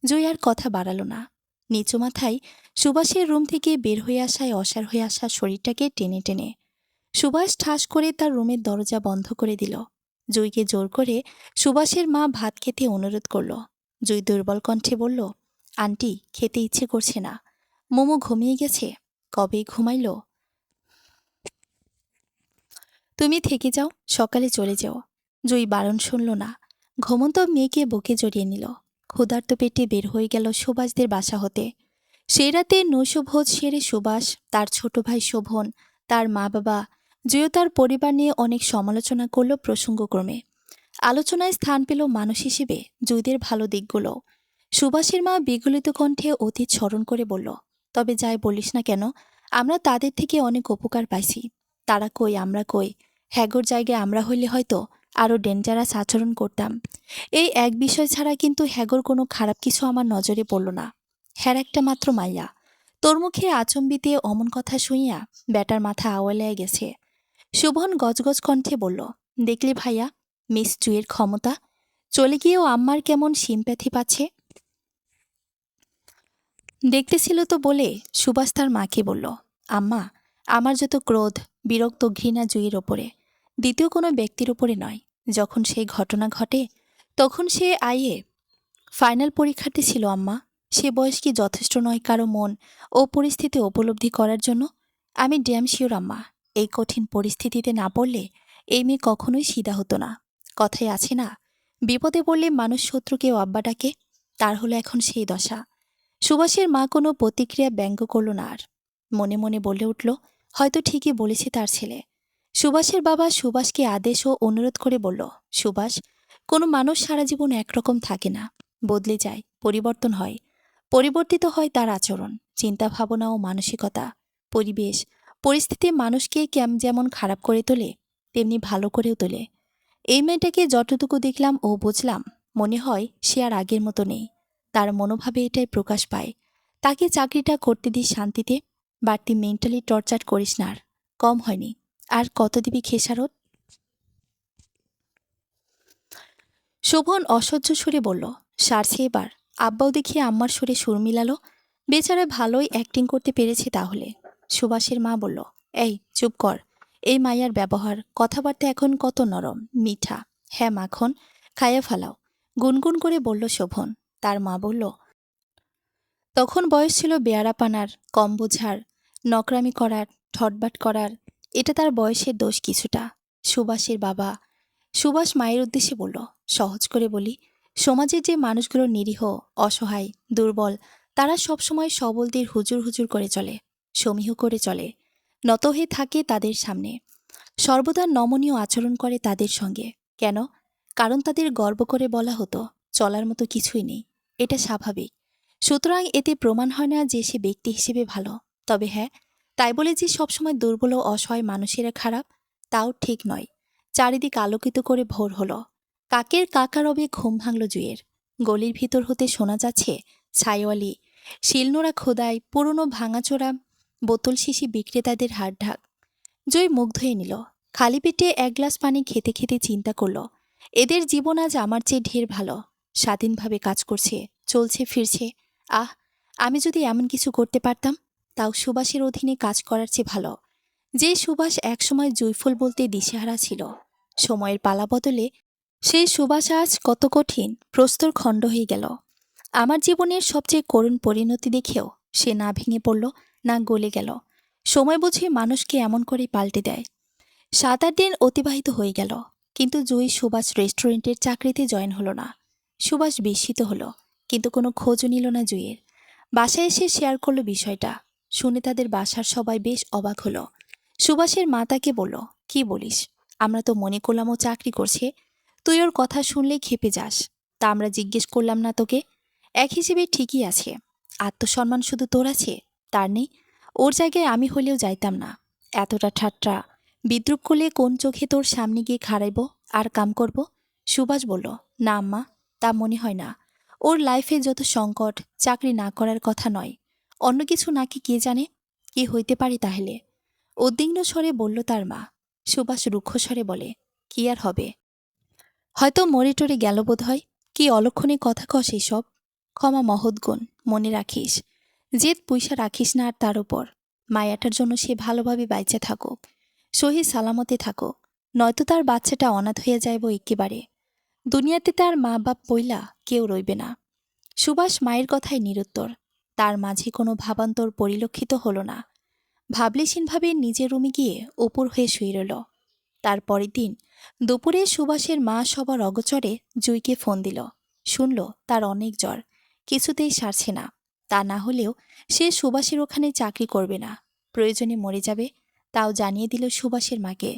জয় আর কথা বাড়ালো না। নিচু মাথায় সুভাষের রুম থেকে বের হয়ে আসায় অসার হয়ে আসা শরীরটাকে টেনে টেনে সুভাষ ঠাস করে তার রুমের দরজা বন্ধ করে দিল। জয়কে জোর করে সুভাষের মা ভাত খেতে অনুরোধ করল। জয় দুর্বল কণ্ঠে বলল, আন্টি, খেতে ইচ্ছে করছে না। মোমো ঘুমিয়ে গেছে, কবেই ঘুমাইল। তুমি থেকে যাও, সকালে চলে যাও। জয়ী বারণ শুনল না। ঘুমন্ত মেয়েকে বুকে জড়িয়ে নিল। ক্ষুধার্ত পেটে বের হয়ে গেল সুভাষদের বাসা হতে। সেই রাতে নৈশভোজ সেরে সুভাষ, তার ছোট ভাই শোভন, তার মা বাবা, জয় তার পরিবার নিয়ে অনেক সমালোচনা করল প্রসঙ্গক্রমে। আলোচনায় স্থান পেল মানুষ হিসেবে জয়দের ভালো দিকগুলো। সুভাষের মা বিগলিত কণ্ঠে অতীত স্মরণ করে বলল, তবে যাই বলিস না কেন, আমরা তাদের থেকে অনেক উপকার পাইছি। তারা কই, আমরা কই। হ্যাগোর জায়গায় আমরা হইলে হয়তো আরও ডেঞ্জারাস আচরণ করতাম। এই এক বিষয় ছাড়া কিন্তু হ্যাগোর কোনো খারাপ কিছু আমার নজরে পড়ল না। হ্যার একটা মাত্র মাইয়া। তোর মুখে আচম্বিতে অমন কথা শুইয়া ব্যাটার মাথা আওয়ালায় গেছে। শোভন গজগজ কণ্ঠে বলল, দেখলি ভাইয়া, মিস জুয়ের ক্ষমতা। চলে গিয়েও আম্মার কেমন সিম্প্যাথি পাচ্ছে। দেখতেছিল তো বলে সুভাষ তার মাকে বলল, আম্মা, আমার যত ক্রোধ, বিরক্ত, ঘৃণা জুইয়ের ওপরে, দ্বিতীয় কোনো ব্যক্তির উপরে নয়। যখন সেই ঘটনা ঘটে তখন সে আইয়ে ফাইনাল পরীক্ষার্থী ছিল আম্মা। সে বয়স কি যথেষ্ট নয় কারো মন ও পরিস্থিতি উপলব্ধি করার জন্য? আমি ড্যাম শিওর আম্মা, এই কঠিন পরিস্থিতিতে না পড়লে এই মেয়ে কখনোই সিধা হতো না। কথায় আছে না, বিপদে পড়লে মানুষ শত্রুকে আব্বা ডাকে, তার হলো এখন সেই দশা। সুভাষের মা কোনো প্রতিক্রিয়া ব্যঙ্গ করল না আর। মনে মনে বলে উঠল, হয়তো ঠিকই বলেছে তার ছেলে। সুভাষের বাবা সুভাষকে আদেশ ও অনুরোধ করে বলল, সুভাষ, কোনো মানুষ সারা জীবন একরকম থাকে না, বদলে যায়, পরিবর্তন হয়। পরিবর্তিত হয় তার আচরণ, চিন্তা ভাবনা ও মানসিকতা। পরিবেশ, পরিস্থিতি মানুষকে যেমন খারাপ করে তোলে তেমনি ভালো করেও তোলে। এই মেয়েটাকে যতটুকু দেখলাম ও বুঝলাম, মনে হয় সে আর আগের মতো নেই। তার মনোভাবে এটাই প্রকাশ পায়। তাকে চাকরিটা করতে দিস শান্তিতে, বাড়তি মেন্টালি টর্চার করিস না আর। কম হয়নি, আর কত দিবি খেসারত? শোভন অসহ্য সুরে বলল, সারছে এবার। আব্বাও দেখি আম্মার সুরে সুর মিলালো। বেচারা ভালোই অ্যাক্টিং করতে পেরেছে তাহলে। সুভাষের মা বলল, এই চুপ কর। এই মাইয়ার ব্যবহার কথাবার্তা এখন কত নরম মিঠা। হ্যাঁ মাখন, খাইয়া ফেলাও। গুনগুন করে বলল শোভন। তার মা বলল, তখন বয়স ছিল বেয়ারাপানার, কম বোঝার, নকরামি করার, ঠটবাট করার। এটা তার বয়সের দোষ কিছুটা। সুভাষের বাবা সুভাষ মায়ের উদ্দেশ্যে বলল, সহজ করে বলি, সমাজের যে মানুষগুলো নিরীহ, অসহায়, দুর্বল, তারা সবসময় সবলদের হুজুর হুজুর করে চলে, সমীহ করে চলে, নত হয়ে থাকে তাদের সামনে, সর্বদা নমনীয় আচরণ করে তাদের সঙ্গে। কেন? কারণ তাদের গর্ব করে বলা হতো, চলার মতো কিছুই নেই, এটা স্বাভাবিক। সুতরাং এতে প্রমাণ হয় না যে সে ব্যক্তি হিসেবে ভালো। তবে হ্যাঁ, তাই বলে যে সবসময় দুর্বল ও অসহায় মানুষেরা খারাপ, তাও ঠিক নয়। চারিদিক আলোকিত করে ভোর হলো। কাকের কাকারবে ঘুম ভাঙল জুয়ের। গলির ভিতর হতে শোনা যাচ্ছে ছাইওয়ালি, শিলনোড়া খোদাই, পুরনো ভাঙাচোরা বোতল শিশি বিক্রেতাদের হাড়ঢাক। জয় মুখ ধুয়ে নিল। খালি পেটে এক গ্লাস পানি খেতে খেতে চিন্তা করল, এদের জীবন আজ আমার চেয়ে ঢের ভালো। স্বাধীনভাবে কাজ করছে, চলছে ফিরছে। আহ, আমি যদি এমন কিছু করতে পারতাম, তাও সুভাষের অধীনে কাজ করার চেয়ে ভালো। যে সুভাষ একসময় জয়ফুল বলতে দিশেহারা ছিল, সময়ের পালা বদলে সেই সুভাষ আজ কত কঠিন প্রস্তর খণ্ড হয়ে গেল। আমার জীবনের সবচেয়ে করুণ পরিণতি দেখেও সে না ভেঙে পড়ল, না গলে গেল। সময় বুঝে মানুষকে এমন করে পাল্টে দেয়। 7-8 দিন অতিবাহিত হয়ে গেল, কিন্তু জুই সুভাষ রেস্টুরেন্টের চাকরিতে জয়েন হলো না। সুভাষ বিস্মিত হলো, কিন্তু কোনো খোঁজও নিল না জুইয়ের। বাসায় এসে শেয়ার করলো বিষয়টা। শুনে তাদের বাসার সবাই বেশ অবাক হলো। সুভাষের মা তাকে বলল, কি বলিস? আমরা তো মনে করলাম ও চাকরি করছে, তুই ওর কথা শুনলেই ক্ষেপে যাস। তা আমরা জিজ্ঞেস করলাম না তোকে? এক হিসেবে ঠিকই আছে, আত্মসম্মান শুধু তোর আছে, তার নেই। ওর জায়গায় আমি হলেও যাইতাম না। এতটা ঠাট্টা বিদ্রুপ করলে কোন চোখে তোর সামনে গিয়ে খাড়াইব আর কাম করব? সুভাষ বলল, না আম্মা, তা মনে হয় না। ওর লাইফে যত সংকট, চাকরি না করার কথা নয়, অন্য কিছু নাকি কে জানে। কি হইতে পারে তাহলে? উদ্বিগ্ন স্বরে বলল তার মা। সুভাষ রুক্ষ স্বরে বলে, কি আর হবে, হয়তো মরে টরে গেল বোধ হয়। কি অলক্ষণে কথা কস এসব? ক্ষমা মহৎ গুণ, মনে রাখিস। জেদ পয়সা রাখিস না আর তার উপর। মায়াটার জন্য সে ভালোভাবে বাইচে থাকুক, সহি সালামতে থাকুক, নয়তো তার বাচ্চাটা অনাথ হইয়া যাইব একেবারে। দুনিয়াতে তার মা বাপ পইলা কেউ রইবে না। সুভাষ মায়ের কথায় নিরুত্তর। তার মাঝে কোনো ভাবান্তর পরিলক্ষিত হল না। ভাবলেশীনভাবে নিজের রুমে গিয়ে উপর হয়ে শুয়ে রইল। তার পরের দিন দুপুরে সুভাষের মা সবার অগচরে জুইকে ফোন দিল। শুনল তার অনেক জ্বর, কিছুতেই সারছে না। তা না হলেও সে সুভাষের ওখানে চাকরি করবে না, প্রয়োজনে মরে যাবে, তাও জানিয়ে দিল সুভাষের মাকে।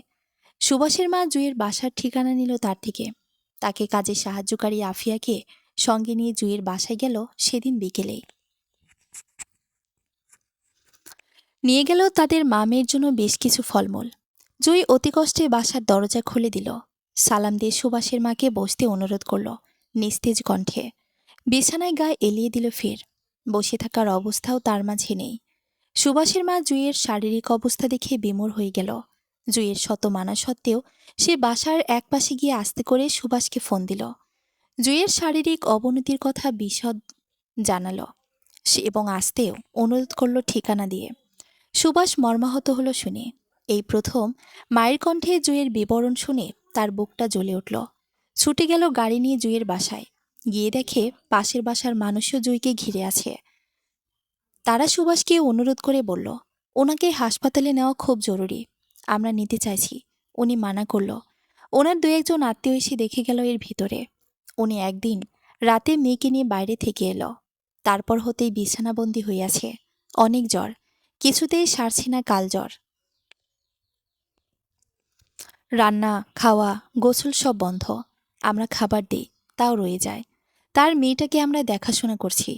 সুভাষের মা জুইয়ের বাসার ঠিকানা নিল তার থেকে। তাকে কাজে সাহায্যকারী আফিয়াকে সঙ্গে নিয়ে জুইয়ের বাসায় গেল সেদিন বিকেলেই। নিয়ে গেল তাদের মা মেয়ের জন্য বেশ কিছু ফলমূল। জুই অতি কষ্টে বাসার দরজা খুলে দিল। সালাম দিয়ে সুভাষের মাকে বসতে অনুরোধ করল নিস্তেজ কণ্ঠে। বিছানায় গায়ে এলিয়ে দিল ফের। বসে থাকার অবস্থাও তার মাঝে নেই। সুভাষের মা জুইয়ের শারীরিক অবস্থা দেখে বিমূঢ় হয়ে গেল। জুইয়ের শত মানা সত্ত্বেও সে বাসার একপাশে গিয়ে আস্তে করে সুভাষকে ফোন দিল। জুইয়ের শারীরিক অবনতির কথা বিশদ জানাল সে, এবং আস্তেও অনুরোধ করল ঠিকানা দিয়ে। সুভাষ মর্মাহত হলো শুনে। এই প্রথম মায়ের কণ্ঠে জুইয়ের বিবরণ শুনে তার বুকটা জ্বলে উঠল। ছুটে গেল গাড়ি নিয়ে জুইয়ের বাসায়। গিয়ে দেখে পাশের বাসার মানুষও জুইকে ঘিরে আছে। তারা সুভাষকে অনুরোধ করে বলল, ওনাকে হাসপাতালে নেওয়া খুব জরুরি, আমরা নিতে চাইছি। উনি মানা করল। ওনার 2-1 আত্মীয় এসে দেখে গেল এর ভিতরে। উনি একদিন রাতে মেয়েকে নিয়ে বাইরে থেকে এলো। তারপর হতেই বিছানাবন্দি হইয়াছে। অনেক জ্বর, কিছুতেই সারছে না কাল জ্বর। রান্না, খাওয়া, গোসল সব বন্ধ। আমরা খাবার দিই, তাও রয়ে যায়। তার মেয়েটাকে আমরা দেখাশোনা করছি।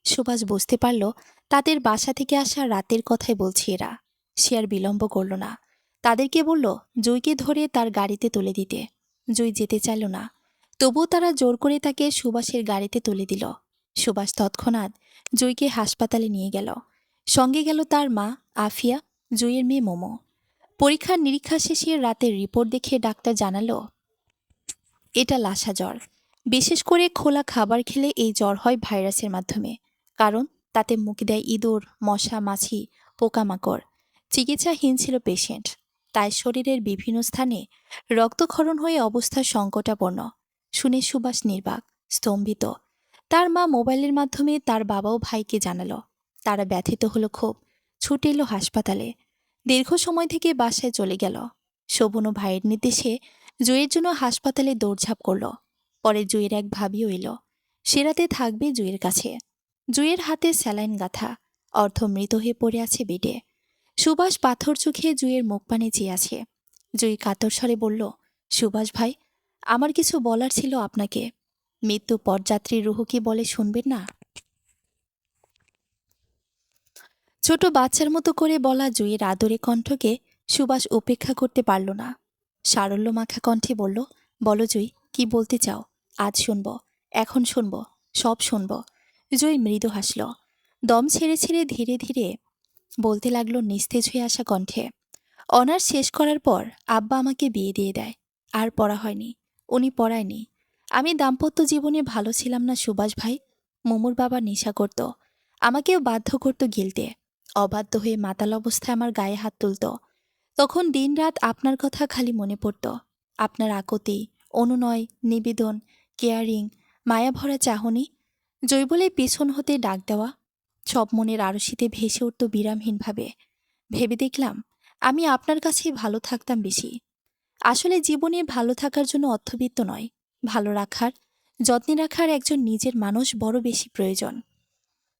সুভাষ বুঝতে পারল তাদের বাসা থেকে আসা রাতের কথাই বলছি এরা। সে আর বিলম্ব করল না। তাদেরকে বলল জুইকে ধরে তার গাড়িতে তুলে দিতে। জুই যেতে চাইল না, তবুও তারা জোর করে তাকে সুভাষের গাড়িতে তুলে দিল। সুভাষ তৎক্ষণাৎ জুইকে হাসপাতালে নিয়ে গেল। সঙ্গে গেল তার মা, আফিয়া, জুইয়ের মেয়ে মোমো। পরীক্ষা নিরীক্ষা শেষে রাতের রিপোর্ট দেখে ডাক্তার জানালো এটা লাসা জ্বর। বিশেষ করে খোলা খাবার খেলে এই জ্বর হয় ভাইরাসের মাধ্যমে। কারণ তাতে মুখ দেয় ইঁদুর, মশা, মাছি, পোকামাকড়। চিকিৎসাহীন ছিল পেশেন্ট। তাই শরীরের বিভিন্ন স্থানে রক্তক্ষরণ হয়ে অবস্থা সংকটাপন্ন। শুনে সুভাষ নির্বাক, স্তম্ভিত। তার মা মোবাইলের মাধ্যমে তার বাবা ও ভাইকে জানালো। তারা ব্যথিত হলো খুব, ছুটে এলো হাসপাতালে। দীর্ঘ সময় থেকে বাসায় চলে গেল। শোভন ও ভাইয়ের নির্দেশে জুইয়ের জন্য হাসপাতালে দৌড়ঝাঁপ করল। পরে জুইয়ের এক ভাবিও এলো। সে রাতে থাকবে জুইয়ের কাছে। জুইয়ের হাতে স্যালাইন গাঁথা, অর্ধমৃত হয়ে পড়ে আছে বেডে। সুভাষ পাথর চোখে জুইয়ের মুখ পানে চেয়ে আছে। জুই কাতর স্বরে বলল, সুভাষ ভাই, আমার কিছু বলার ছিল আপনাকে। মৃত্যু পথযাত্রীর রুহু কি বলে শুনবেন না? ছোট বাচ্চার মতো করে বলা জুইয়ের আদরে কণ্ঠকে সুভাষ উপেক্ষা করতে পারল না। সারল্য মাখা কণ্ঠে বলল, বলো জুই, কি বলতে চাও? আজ শুনব, এখন শুনব, সব শুনব। জুই মৃদু হাসল। দম ছেড়ে ছেড়ে ধীরে ধীরে বলতে লাগলো নিস্তেজ হয়ে আসা কণ্ঠে, অনার্স শেষ করার পর আব্বা আমাকে বিয়ে দিয়ে দেয়। আর পড়া হয়নি, উনি পড়ায়নি। আমি দাম্পত্য জীবনে ভালো ছিলাম না সুভাষ ভাই। মোমোর বাবা নেশা করত, আমাকেও বাধ্য করত গিলতে। অবাধ্য হয়ে মাতাল অবস্থায় আমার গায়ে হাত তুলত। তখন দিনরাত আপনার কথা খালি মনে পড়ত। আপনার আকুতি, অনুনয়, নিবেদন, কেয়ারিং, মায়াভরা চাহনি, জৈবলে পেছন হতে ডাক দেওয়া, সব মনের আরশিতে ভেসে উঠত বিরামহীনভাবে। ভেবে দেখলাম আমি আপনার কাছেই ভালো থাকতাম বেশি। আসলে জীবনে ভালো থাকার জন্য অর্থবিত্ত নয়, ভালো রাখার, যত্নে রাখার একজন নিজের মানুষ বড় বেশি প্রয়োজন।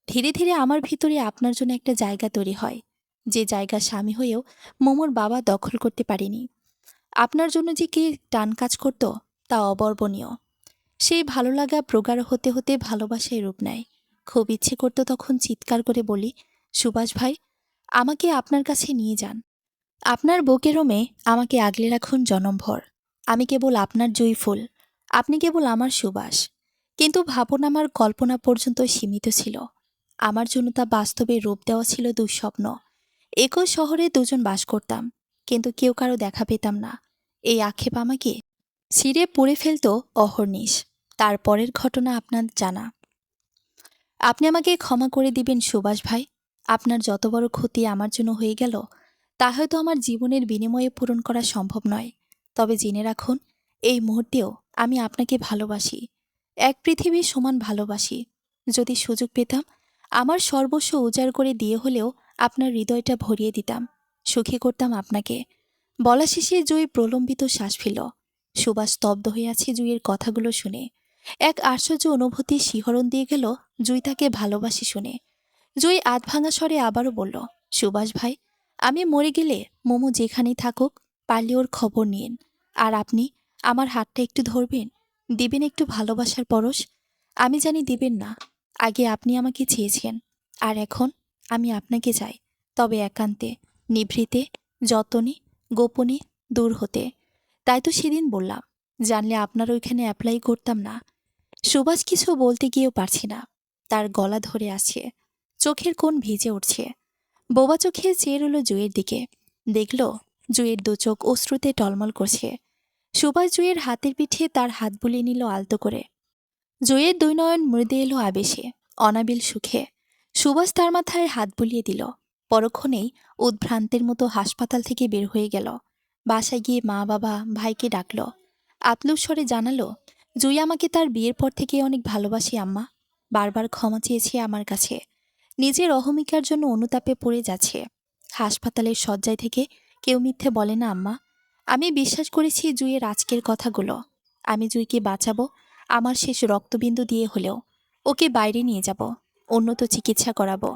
ধীরে ধীরে আমার ভিতরে আপনার জন্য একটা জায়গা তৈরি হয়, যে জায়গা স্বামী হয়েও মোমোর বাবা দখল করতে পারেনি। আপনার জন্য যে কে টান কাজ করত তা অবর্বনীয়। সেই ভালো লাগা প্রগাঢ় হতে হতে ভালোবাসায় রূপ নেয়। খুব ইচ্ছে করত তখন চিৎকার করে বলি, সুভাষ ভাই, আমাকে আপনার কাছে নিয়ে যান। আপনার বুকের রোমে আমাকে আগলে রাখুন জনমভর। আমি কেবল আপনার জয়ী ফুল, আপনি কেবল আমার সুবাস। কিন্তু ভাবনা আমার কল্পনা পর্যন্ত সীমিত ছিল। আমার জন্য তা বাস্তবে রূপ দেওয়া ছিল দুঃস্বপ্ন। একই শহরে দুজন বাস করতাম, কিন্তু কেউ কারো দেখা পেতাম না। এই আক্ষেপ আমাকে ছিঁড়ে পুড়ে ফেলত অহর্নিশ। তারপরের ঘটনা আপনার জানা। আপনি আমাকে ক্ষমা করে দিবেন সুভাষ ভাই। আপনার যত বড় ক্ষতি আমার জন্য হয়ে গেল, তা হয়তো আমার জীবনের বিনিময়ে পূরণ করা সম্ভব নয়। তবে জেনে রাখুন, এই মুহূর্তেও আমি আপনাকে ভালোবাসি, এক পৃথিবীর সমান ভালোবাসি। যদি সুযোগ পেতাম, আমার সর্বস্ব উজাড় করে দিয়ে হলেও আপনার হৃদয়টা ভরিয়ে দিতাম, সুখী করতাম আপনাকে। বলা শেষে জুই প্রলম্বিত শ্বাস ফেল। সুভাষ স্তব্ধ হয়ে আছে জুইয়ের কথাগুলো শুনে। এক আশ্চর্য অনুভূতি শিহরণ দিয়ে গেল জুই তাকে ভালোবাসি শুনে। জুই আধ ভাঙা স্বরে আবারও বলল, সুভাষ ভাই, আমি মরে গেলে মোমো যেখানেই থাকুক, পারলে ওর খবর নিন। আর আপনি আমার হাতটা একটু ধরবেন, দিবেন একটু ভালোবাসার পরশ। আমি জানি দিবেন না, আগে আপনি আমাকে চেয়েছেন, আর এখন আমি আপনাকে চাই, তবে একান্তে, নিভৃতে, যতনে, গোপনে, দূর হতে। তাই তো সেদিন বললাম, জানলে আপনার ওইখানে অ্যাপ্লাই করতাম না। সুভাষ কিছু বলতে গিয়েও পারছি না, তার গলা ধরে আছে, চোখের কোণ ভিজে উঠছে। বোবা চোখে চেয়ে রইল জুইয়ের দিকে। দেখল জুইয়ের দু চোখ অশ্রুতে টলমল করছে। সুভাষ জুইয়ের হাতের পিঠে তার হাত বুলিয়ে নিল আলতো করে। জুইয়ের দুই নয়ন মৃদে এলো আবেশে, অনাবিল সুখে। সুভাষ তার মাথায় হাত বুলিয়ে দিল। পরক্ষণেই উদ্ভ্রান্তের মতো হাসপাতাল থেকে বের হয়ে গেল। বাসায় গিয়ে মা বাবা ভাইকে ডাকল। আতলুর স্বরে জানালো, জুই আমাকে তার বিয়ের পর থেকে অনেক ভালোবাসি আম্মা। বারবার ক্ষমা চেয়েছে আমার কাছে। নিজের অহমিকার জন্য অনুতাপে পড়ে যাচ্ছে। হাসপাতালের শয্যায় থেকে কেউ মিথ্যে বলে না আম্মা। আমি বিশ্বাস করেছি জুইয়ের আজকের কথাগুলো। আমি জুইকে বাঁচাবো, আমার শেষ রক্তবিন্দু দিয়ে হলেও। ওকে বাইরে নিয়ে যাব। উন্নত চিকিৎসা করাবো।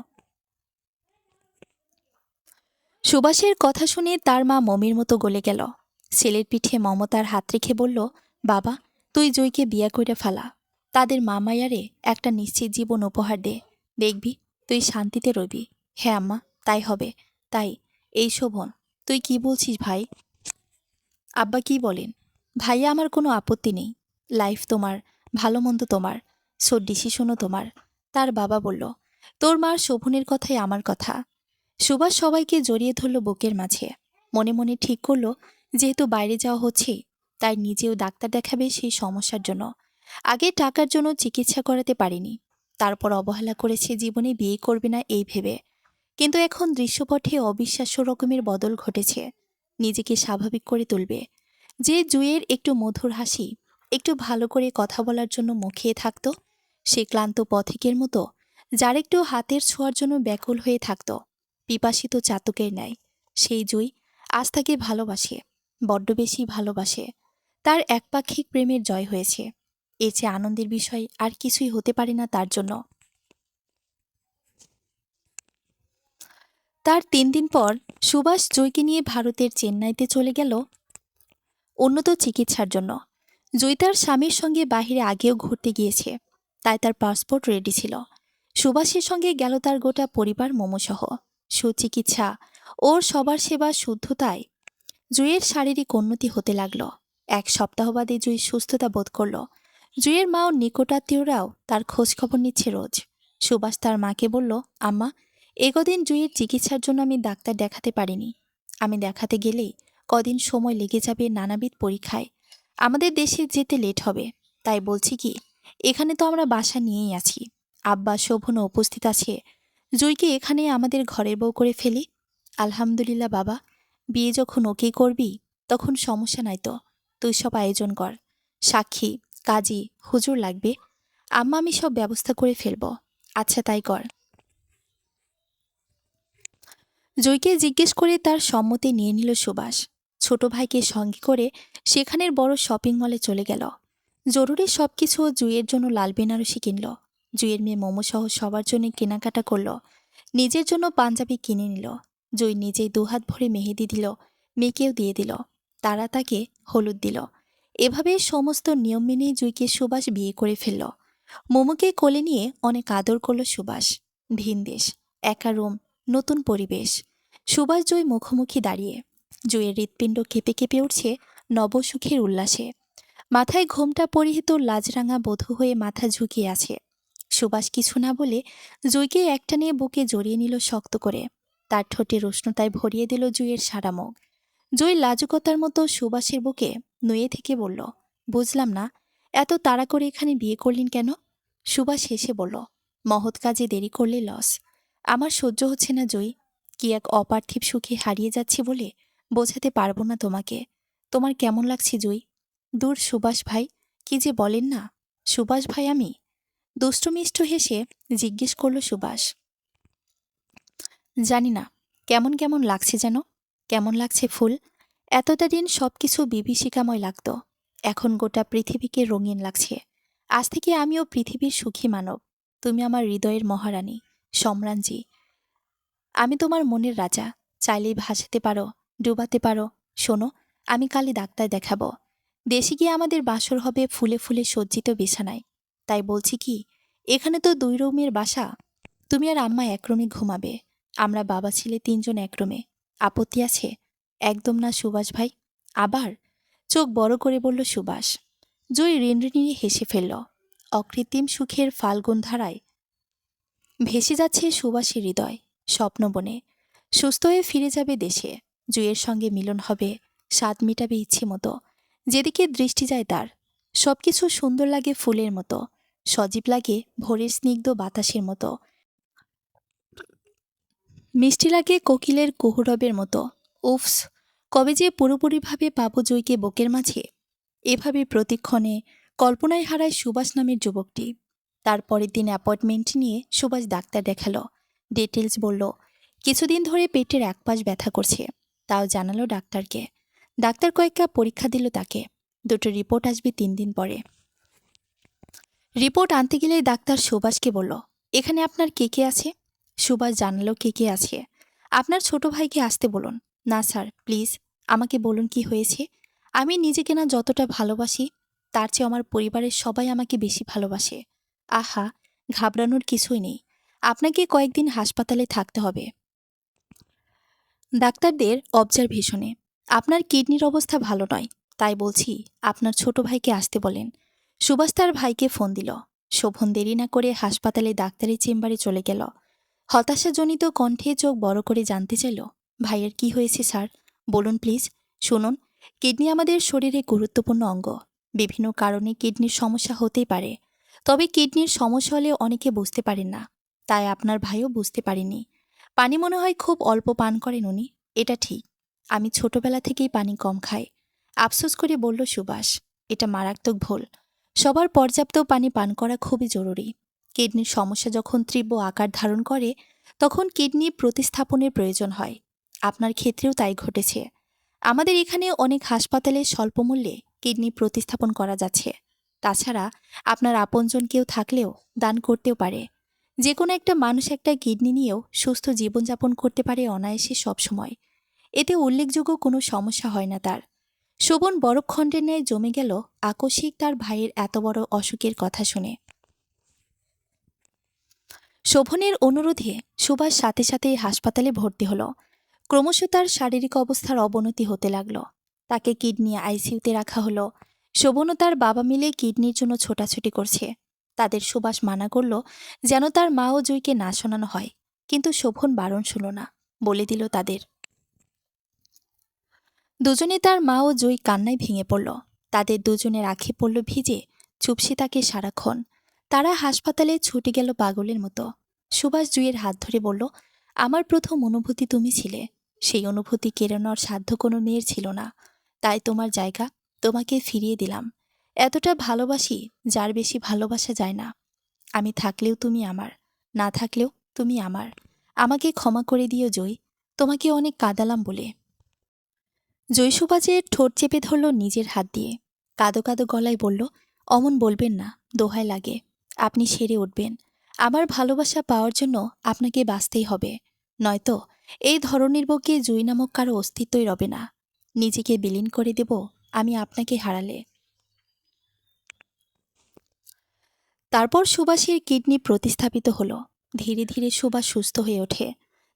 সুভাষের কথা শুনে তার মা মমির মতো গলে গেল। ছেলের পিঠে মমতার হাত রেখে বলল, বাবা, তুই জয়কে বিয়া কইরা ফেলা। তাদের মামাইয়ারে একটা নিশ্চিত জীবন উপহার দে। দেখবি তুই শান্তিতে রইবি। হ্যাঁ আম্মা, তাই হবে। তাই এই শোভন, তুই কি বলছিস ভাই? আব্বা কি বলেন? ভাইয়া, আমার কোনো আপত্তি নেই। লাইফ তোমার, ভালো মন্দ তোমার, সো ডিসিশনও তোমার। তার বাবা বলল, তোর মার শোভনের কথাই আমার কথা। সুভাষ সবাইকে জড়িয়ে ধরল বুকের মাঝে। মনে মনে ঠিক করল, যেহেতু বাইরে যাওয়া হচ্ছে, তাই নিজেও ডাক্তার দেখাবে সেই সমস্যার জন্য। আগে টাকার জন্য চিকিৎসা করাতে পারিনি, তারপর অবহেলা করেছে জীবনে বিয়ে করবে না এই ভেবে। কিন্তু এখন দৃশ্যপটে অবিশ্বাস্য রকমের বদল ঘটেছে। নিজেকে স্বাভাবিক করে তুলবে। যে জুয়ের একটু মধুর হাসি, একটু ভালো করে কথা বলার জন্য মুখিয়ে থাকত, সে ক্লান্ত পথিকের মতো যার একটু হাতের ছোঁয়ার জন্য ব্যাকুল হয়ে থাকত, পিপাসিত চাতকের ন্যায়, সেই জুই আজ তাকে ভালোবাসে, বড্ড বেশি ভালোবাসে। তার একপাক্ষিক প্রেমের জয় হয়েছে। এর চেয়ে আনন্দের বিষয় আর কিছুই হতে পারে না তার জন্য। তার 3 দিন পর সুভাষ জয়কে নিয়ে ভারতের চেন্নাইতে চলে গেল উন্নত চিকিৎসার জন্য। জয়ী তার স্বামীর সঙ্গে বাহিরে আগেও ঘুরতে গিয়েছে, তাই তার পাসপোর্ট রেডি ছিল। সুভাষের সঙ্গে গেল তার গোটা পরিবার মোমোসহ। সুচিকিৎসা, ওর সবার সেবা, শুদ্ধতায় জুঁইয়ের শারীরিক উন্নতি হতে লাগল। 1 সপ্তাহ বাদে জুঁই সুস্থতা বোধ করল। জুঁইয়ের মা ও নিকটাত্মীয়রাও তার খোঁজ খবর নিচ্ছে রোজ। সুভাষ তার মাকে বলল, আম্মা, একদিন জুঁইয়ের চিকিৎসার জন্য আমি ডাক্তার দেখাতে পারিনি। আমি দেখাতে গেলেই কদিন সময় লেগে যাবে নানাবিধ পরীক্ষায়। আমাদের দেশে যেতে লেট হবে। তাই বলছি কি, এখানে তো আমরা বাসা নিয়েই আছি, আব্বা শোভনও উপস্থিত আছে। জুঁইকে এখানে আমাদের ঘরের বউ করে ফেলি। আলহামদুলিল্লাহ বাবা, বিয়ে যখন ওকেই করবি, তখন সমস্যা নাই তো। তুই সব আয়োজন কর। সাক্ষী, কাজী, হুজুর লাগবে। আম্মা, আমি সব ব্যবস্থা করে ফেলব। আচ্ছা, তাই কর। জয়কে জিজ্ঞেস করে তার সম্মতি নিয়ে নিল সুভাষ। ছোট ভাইকে সঙ্গে করে সেখানের বড় শপিং মলে চলে গেল। জরুরি সবকিছু জুইয়ের জন্য লাল বেনারসি কিনল। জুইয়ের মেয়ে মোমোসহ সবার জন্য কেনাকাটা করল। নিজের জন্য পাঞ্জাবি কিনে নিল। জুই নিজেই দুহাত ভরে মেহেদি দিল, মেয়েকেও দিয়ে দিল। তারা তাকে হলুদ দিল। এভাবে সমস্ত নিয়ম মেনে জুইকে সুভাষ বিয়ে করে ফেলল। মোমোকে কোলে নিয়ে অনেক আদর করল সুভাষ। ভিন দেশ, একা রুম, নতুন পরিবেশ। সুভাষ জয় মুখোমুখি দাঁড়িয়ে। জুয়ের হৃৎপিণ্ড কেঁপে কেঁপে উঠছে নবসুখের উল্লাসে। মাথায় ঘোমটা পরিহিত লাজরাঙা বধূ হয়ে মাথা ঝুঁকিয়ে আছে। সুভাষ কিছু না বলে জুইকে একটানে বুকে জড়িয়ে নিল শক্ত করে। তার ঠোঁটের উষ্ণতায় ভরিয়ে দিল জুইয়ের সারা মুখ। জয় লাজুকতার মতো সুভাষের বুকে নুয়ে থেকে বলল, বুঝলাম না, এত তাড়া করে এখানে বিয়ে করলেন কেন? সুভাষ হেসে বলল, মহৎ কাজে দেরি করলে লস। আমার সহ্য হচ্ছে না জয়ী। কি এক অপার্থিব সুখে হারিয়ে যাচ্ছি বলে বোঝাতে পারবো না তোমাকে। তোমার কেমন লাগছে জয়ী? দূর সুভাষ ভাই, কি যে বলেন না। সুভাষ ভাই আমি? দুষ্টমিষ্ট হেসে জিজ্ঞেস করল সুভাষ। জানি না, কেমন কেমন লাগছে যেন। কেমন লাগছে ফুল? এতটা দিন সবকিছু বিভীষিকাময় লাগত, এখন গোটা পৃথিবীকে রঙিন লাগছে। আজ থেকে আমিও পৃথিবীর সুখী মানব। তুমি আমার হৃদয়ের মহারানী, সম্রাঞ্জি। আমি তোমার মনের রাজা। চাইলেই ভাসাতে পারো, ডুবাতে পারো। শোনো, আমি কালই ডাক্তার দেখাবো। দেশে গিয়ে আমাদের বাসর হবে ফুলে ফুলে সজ্জিত বিছানায়। তাই বলছি কি, এখানে তো 2 রুমের বাসা। তুমি আর আম্মা এক রুমে ঘুমাবে, আমরা বাবা ছেলে 3জন এক রুমে। আপত্তি আছে? একদম না সুভাষ ভাই। আবার চোখ বড় করে বলল সুভাষ। জয় ঋণঋণী হেসে ফেলল। অকৃত্রিম সুখের ফাল্গুন ধারায় ভেসে যাচ্ছে সুভাষের হৃদয় স্বপ্নবনে। সুস্থ হয়ে ফিরে যাবে দেশে। জুয়ের সঙ্গে মিলন হবে, স্বাদ মিটাবে ইচ্ছে মতো। যেদিকে দৃষ্টি যায় তার সবকিছু সুন্দর লাগে ফুলের মতো, সজীব লাগে ভোরের স্নিগ্ধ বাতাসের মতো, মিষ্টি লাগে কোকিলের কুহুরবের মতো। উফস, কবে যে পুরোপুরিভাবে পাবো জয়কে বুকের মাঝে। এভাবে প্রতিক্ষণে কল্পনায় হারায় সুভাষ নামের যুবকটি। তার পরের দিন অ্যাপয়েন্টমেন্ট নিয়ে সুভাষ ডাক্তার দেখালো। ডিটেলস বলল, কিছুদিন ধরে পেটের একপাশ ব্যথা করছে, তাও জানালো ডাক্তারকে। ডাক্তার কয়েকটা পরীক্ষা দিল তাকে। 2টো রিপোর্ট আসবে 3 দিন পরে। রিপোর্ট আনতে গেলে ডাক্তার সুভাষকে বলল, এখানে আপনার কে কে আছে? সুভাষ জানালো কে কে আছে। আপনার ছোট ভাইকে আসতে বলুন। না স্যার, প্লিজ আমাকে বলুন কি হয়েছে। আমি নিজেকে না যতটা ভালোবাসি তার চেয়ে আমার পরিবারের সবাই আমাকে বেশি ভালোবাসে। আহা, ঘাবড়ানোর কিছুই নেই। আপনাকে কয়েকদিন হাসপাতালে থাকতে হবে ডাক্তারদের অবজারভেশনে। আপনার কিডনির অবস্থা ভালো নয়, তাই বলছি আপনার ছোট ভাইকে আসতে বলেন। সুভাষ তার ভাইকে ফোন দিল। শোভন দেরি না করে হাসপাতালে ডাক্তারের চেম্বারে চলে গেল। হতাশাজনিত কণ্ঠে চোখ বড় করে জানতে চাইল, ভাইয়ের কি হয়েছে স্যার? বলুন প্লিজ। শুনুন, কিডনি আমাদের শরীরে গুরুত্বপূর্ণ অঙ্গ। বিভিন্ন কারণে কিডনির সমস্যা হতেই পারে। তবে কিডনির সমস্যা হলে অনেকে বুঝতে পারেন না। তাই আপনার ভাইও বুঝতে পারেনি। পানি মনে হয় খুব অল্প পান করেন উনি। এটা ঠিক, আমি ছোটবেলা থেকেই পানি কম খাই। আফসোস করে বলল সুভাষ। এটা মারাত্মক ভুল। সবার পর্যাপ্ত পানি পান করা খুবই জরুরি। কিডনির সমস্যা যখন তীব্র আকার ধারণ করে তখন কিডনি প্রতিস্থাপনের প্রয়োজন হয়। আপনার ক্ষেত্রেও তাই ঘটেছে। আমাদের এখানে অনেক হাসপাতালে স্বল্প মূল্যে কিডনি প্রতিস্থাপন করা যাচ্ছে। তাছাড়া আপনার আপনজন কেউ থাকলেও দান করতেও পারে। যে কোনো একটা মানুষ একটা কিডনি নিয়েও সুস্থ জীবনযাপন করতে পারে অনায়াসে সবসময়। এতে উল্লেখযোগ্য কোনো সমস্যা হয় না তার। শোভন বরফখণ্ডের ন্যায় জমে গেল আকস্মিক তার ভাইয়ের এত বড় অসুখের কথা শুনে। শোভনের অনুরোধে সুভাষ সাথে সাথেই হাসপাতালে ভর্তি হল। ক্রমশ তার শারীরিক অবস্থার অবনতি হতে লাগল। তাকে কিডনি আইসিইউতে রাখা হলো। শোভন ও তার বাবা মিলে কিডনির জন্য ছোটাছুটি করছে। তাদের সুভাষ মানা করল যেন তার মা ও জয়কে না শোনানো হয়, কিন্তু শোভন বারণ শুনল না। বলে দিল তাদের। দুজনে তার মা ও জয় কান্নায় ভেঙে পড়ল। তাদের দুজনের আঁখি পড়ল ভিজে। চুপসে তাকে সারাক্ষণ। তারা হাসপাতালে ছুটে গেল পাগলের মতো। সুভাষ জুইয়ের হাত ধরে বলল, আমার প্রথম অনুভূতি তুমি ছিলে। সেই অনুভূতি কেড়ে নেওয়ার সাধ্য কোনো মেয়ের ছিল না। তাই তোমার জায়গা তোমাকে ফিরিয়ে দিলাম। এতটা ভালোবাসি যার বেশি ভালোবাসা যায় না। আমি থাকলেও তুমি আমার, না থাকলেও তুমি আমার। আমাকে ক্ষমা করে দিও জয়, তোমাকে অনেক কাঁদালাম বলে। জয়সুবাজের ঠোঁট চেপে ধরল নিজের হাত দিয়ে। কাদো কাদো গলায় বলল, অমন বলবেন না, দোহাই লাগে। আপনি সেরে উঠবেন। আমার ভালোবাসা পাওয়ার জন্য আপনাকে বাঁচতেই হবে। নয়তো এই ধরনের বুকে জুই নামক কারো অস্তিত্বই রবে না। নিজেকে বিলীন করে দেব আমি আপনাকে হারালে। তারপর সুভাষের কিডনি প্রতিস্থাপিত হলো। ধীরে ধীরে সুভাষ সুস্থ হয়ে ওঠে।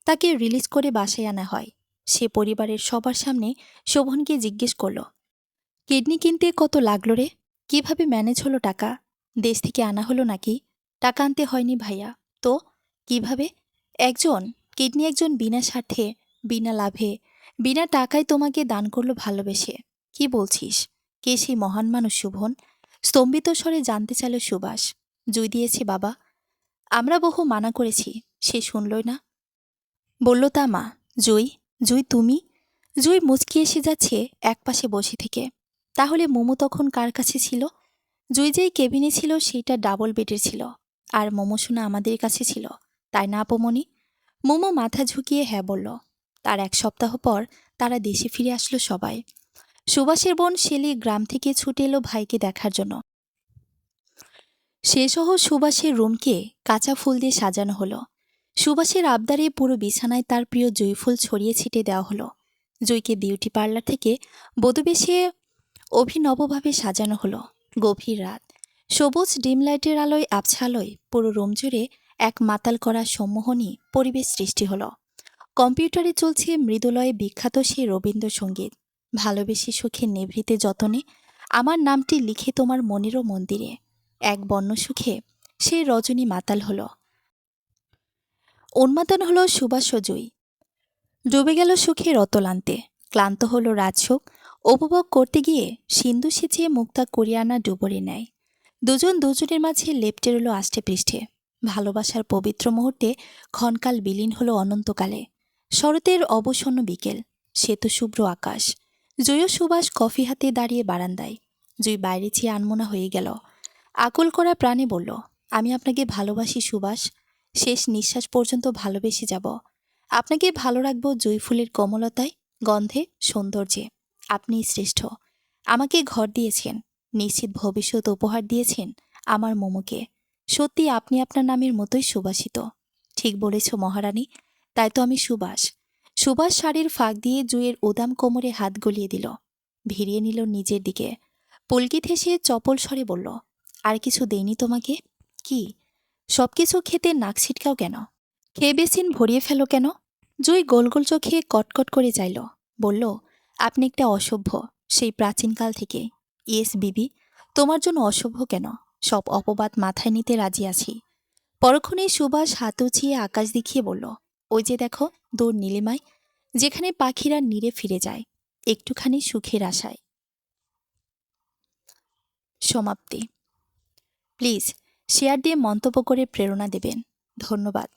তাকে রিলিজ করে বাসায় আনা হয়। সে পরিবারের সবার সামনে শোভনকে জিজ্ঞেস করল, কিডনি কিনতে কত লাগলো রে? কিভাবে ম্যানেজ হলো টাকা? দেশ থেকে আনা হলো নাকি? টাকা আনতে হয়নি ভাইয়া। তো কিভাবে? একজন একজন বিনা স্বার্থে, বিনা লাভে, বিনা টাকায় তোমাকে দান করলো ভালোবেসে। কি বলছিস? কে সেই মহান মানুষ শোভন? স্তম্ভিত স্বরে জানতে চাইল সুভাষ। জুই দিয়েছে বাবা। আমরা বহু মানা করেছি, সে শুনলই না। বলল তা মা। জুই, জুই তুমি? জুই মুচকি এসে যাচ্ছে একপাশে বসে থেকে। তাহলে মোমো তখন কার কাছে ছিল? জুই যেই কেবিনে ছিল সেইটা ডাবল বেডের ছিল। আর মোমো সোনা আমাদের কাছে ছিল, তাই না আপমনি? মোমো মাথা ঝুঁকিয়ে হ্যাঁ বলল। তার 1 সপ্তাহ পর তারা দেশে ফিরে আসলো সবাই। সুভাষের বোন শেলি গ্রাম থেকে ছুটে এলো ভাইকে দেখার জন্য। সে সহ সুভাষের রুমকে কাঁচা ফুল দিয়ে সাজানো হলো। সুভাষের আবদারে পুরো বিছানায় তার প্রিয় জুঁই ছড়িয়ে ছিটিয়ে দেওয়া হলো। জুঁইকে বিউটি পার্লার থেকে বধূবেশে অভিনবভাবে সাজানো হলো। গভীর রাত, সবুজ ডিম লাইটের আলোয় আবছা আলোয় পুরো রুম জুড়ে এক মাতাল করা সম্মোহনী পরিবেশ সৃষ্টি হলো। কম্পিউটারে চলছে মৃদুলয়ে বিখ্যাত সেই রবীন্দ্রসঙ্গীত, ভালোবেসে সুখে নিভৃতে যতনে আমার নামটি লিখে তোমার মনেরও মন্দিরে। এক বন্য সুখে সেই রজনী মাতাল হলো। উন্মাদন হলো সুভাষ ও জুঁই। ডুবে গেল সুখের অতলান্তে। ক্লান্ত হলো রাজসুখ উপভোগ করতে গিয়ে সিন্ধু সেচিয়ে মুক্তা করিয়ে আনা ডুবরে নেয়। দুজন দুজনের মাঝে লেপ্টে রইল আষ্টে পৃষ্ঠে। ভালোবাসার পবিত্র মুহূর্তে ক্ষণকাল বিলীন হলো অনন্তকালে। শরতের অবসন্ন বিকেল, শ্বেত শুভ্র আকাশ। জুঁই ও সুভাষ কফি হাতে দাঁড়িয়ে বারান্দায়। জুঁই বাইরে চেয়ে আনমনা হয়ে গেল। আকুল করা প্রাণে বলল, আমি আপনাকে ভালোবাসি সুভাষ। শেষ নিঃশ্বাস পর্যন্ত ভালোবেসে যাব। আপনাকে ভালো রাখবো জুঁই ফুলের কোমলতায়, গন্ধে, সৌন্দর্যে। আপনিই শ্রেষ্ঠ। আমাকে ঘর দিয়েছেন, নিশ্চিত ভবিষ্যৎ উপহার দিয়েছেন আমার মোমোকে। সত্যি আপনি আপনার নামের মতোই সুবাসিত। ঠিক বলেছ মহারানী, তাই তো আমি সুবাস। সুবাস শাড়ির ফাঁক দিয়ে জুঁয়ের উদাম কোমরে হাত গলিয়ে দিল, ভিড়িয়ে নিল নিজের দিকে। পুলকিত হেসে চপল স্বরে বলল, আর কিছু দেইনি তোমাকে? কি? সবকিছু খেতে নাক ছিটকাও কেন? খেয়ে বেসিন ভরিয়ে ফেলো কেন? জুঁই গোল গোল চোখে কটকট করে চাইল, বলল, আপনি একটা অসভ্য, সেই প্রাচীনকাল থেকে। ইয়েস বিবি, তোমার জন্য অসভ্য কেন, সব অপবাদ মাথায় নিতে রাজি আছি। পরক্ষণেই সুভাষ হাত উঁচিয়ে আকাশ দেখিয়ে বলল, ওই যে দেখো, দূর নীলিমায়, যেখানে পাখিরা নীড়ে ফিরে যায় একটুখানি সুখের আশায়। সমাপ্তি। প্লিজ শেয়ার দিয়ে মন্তব্য করে প্রেরণা দেবেন। ধন্যবাদ।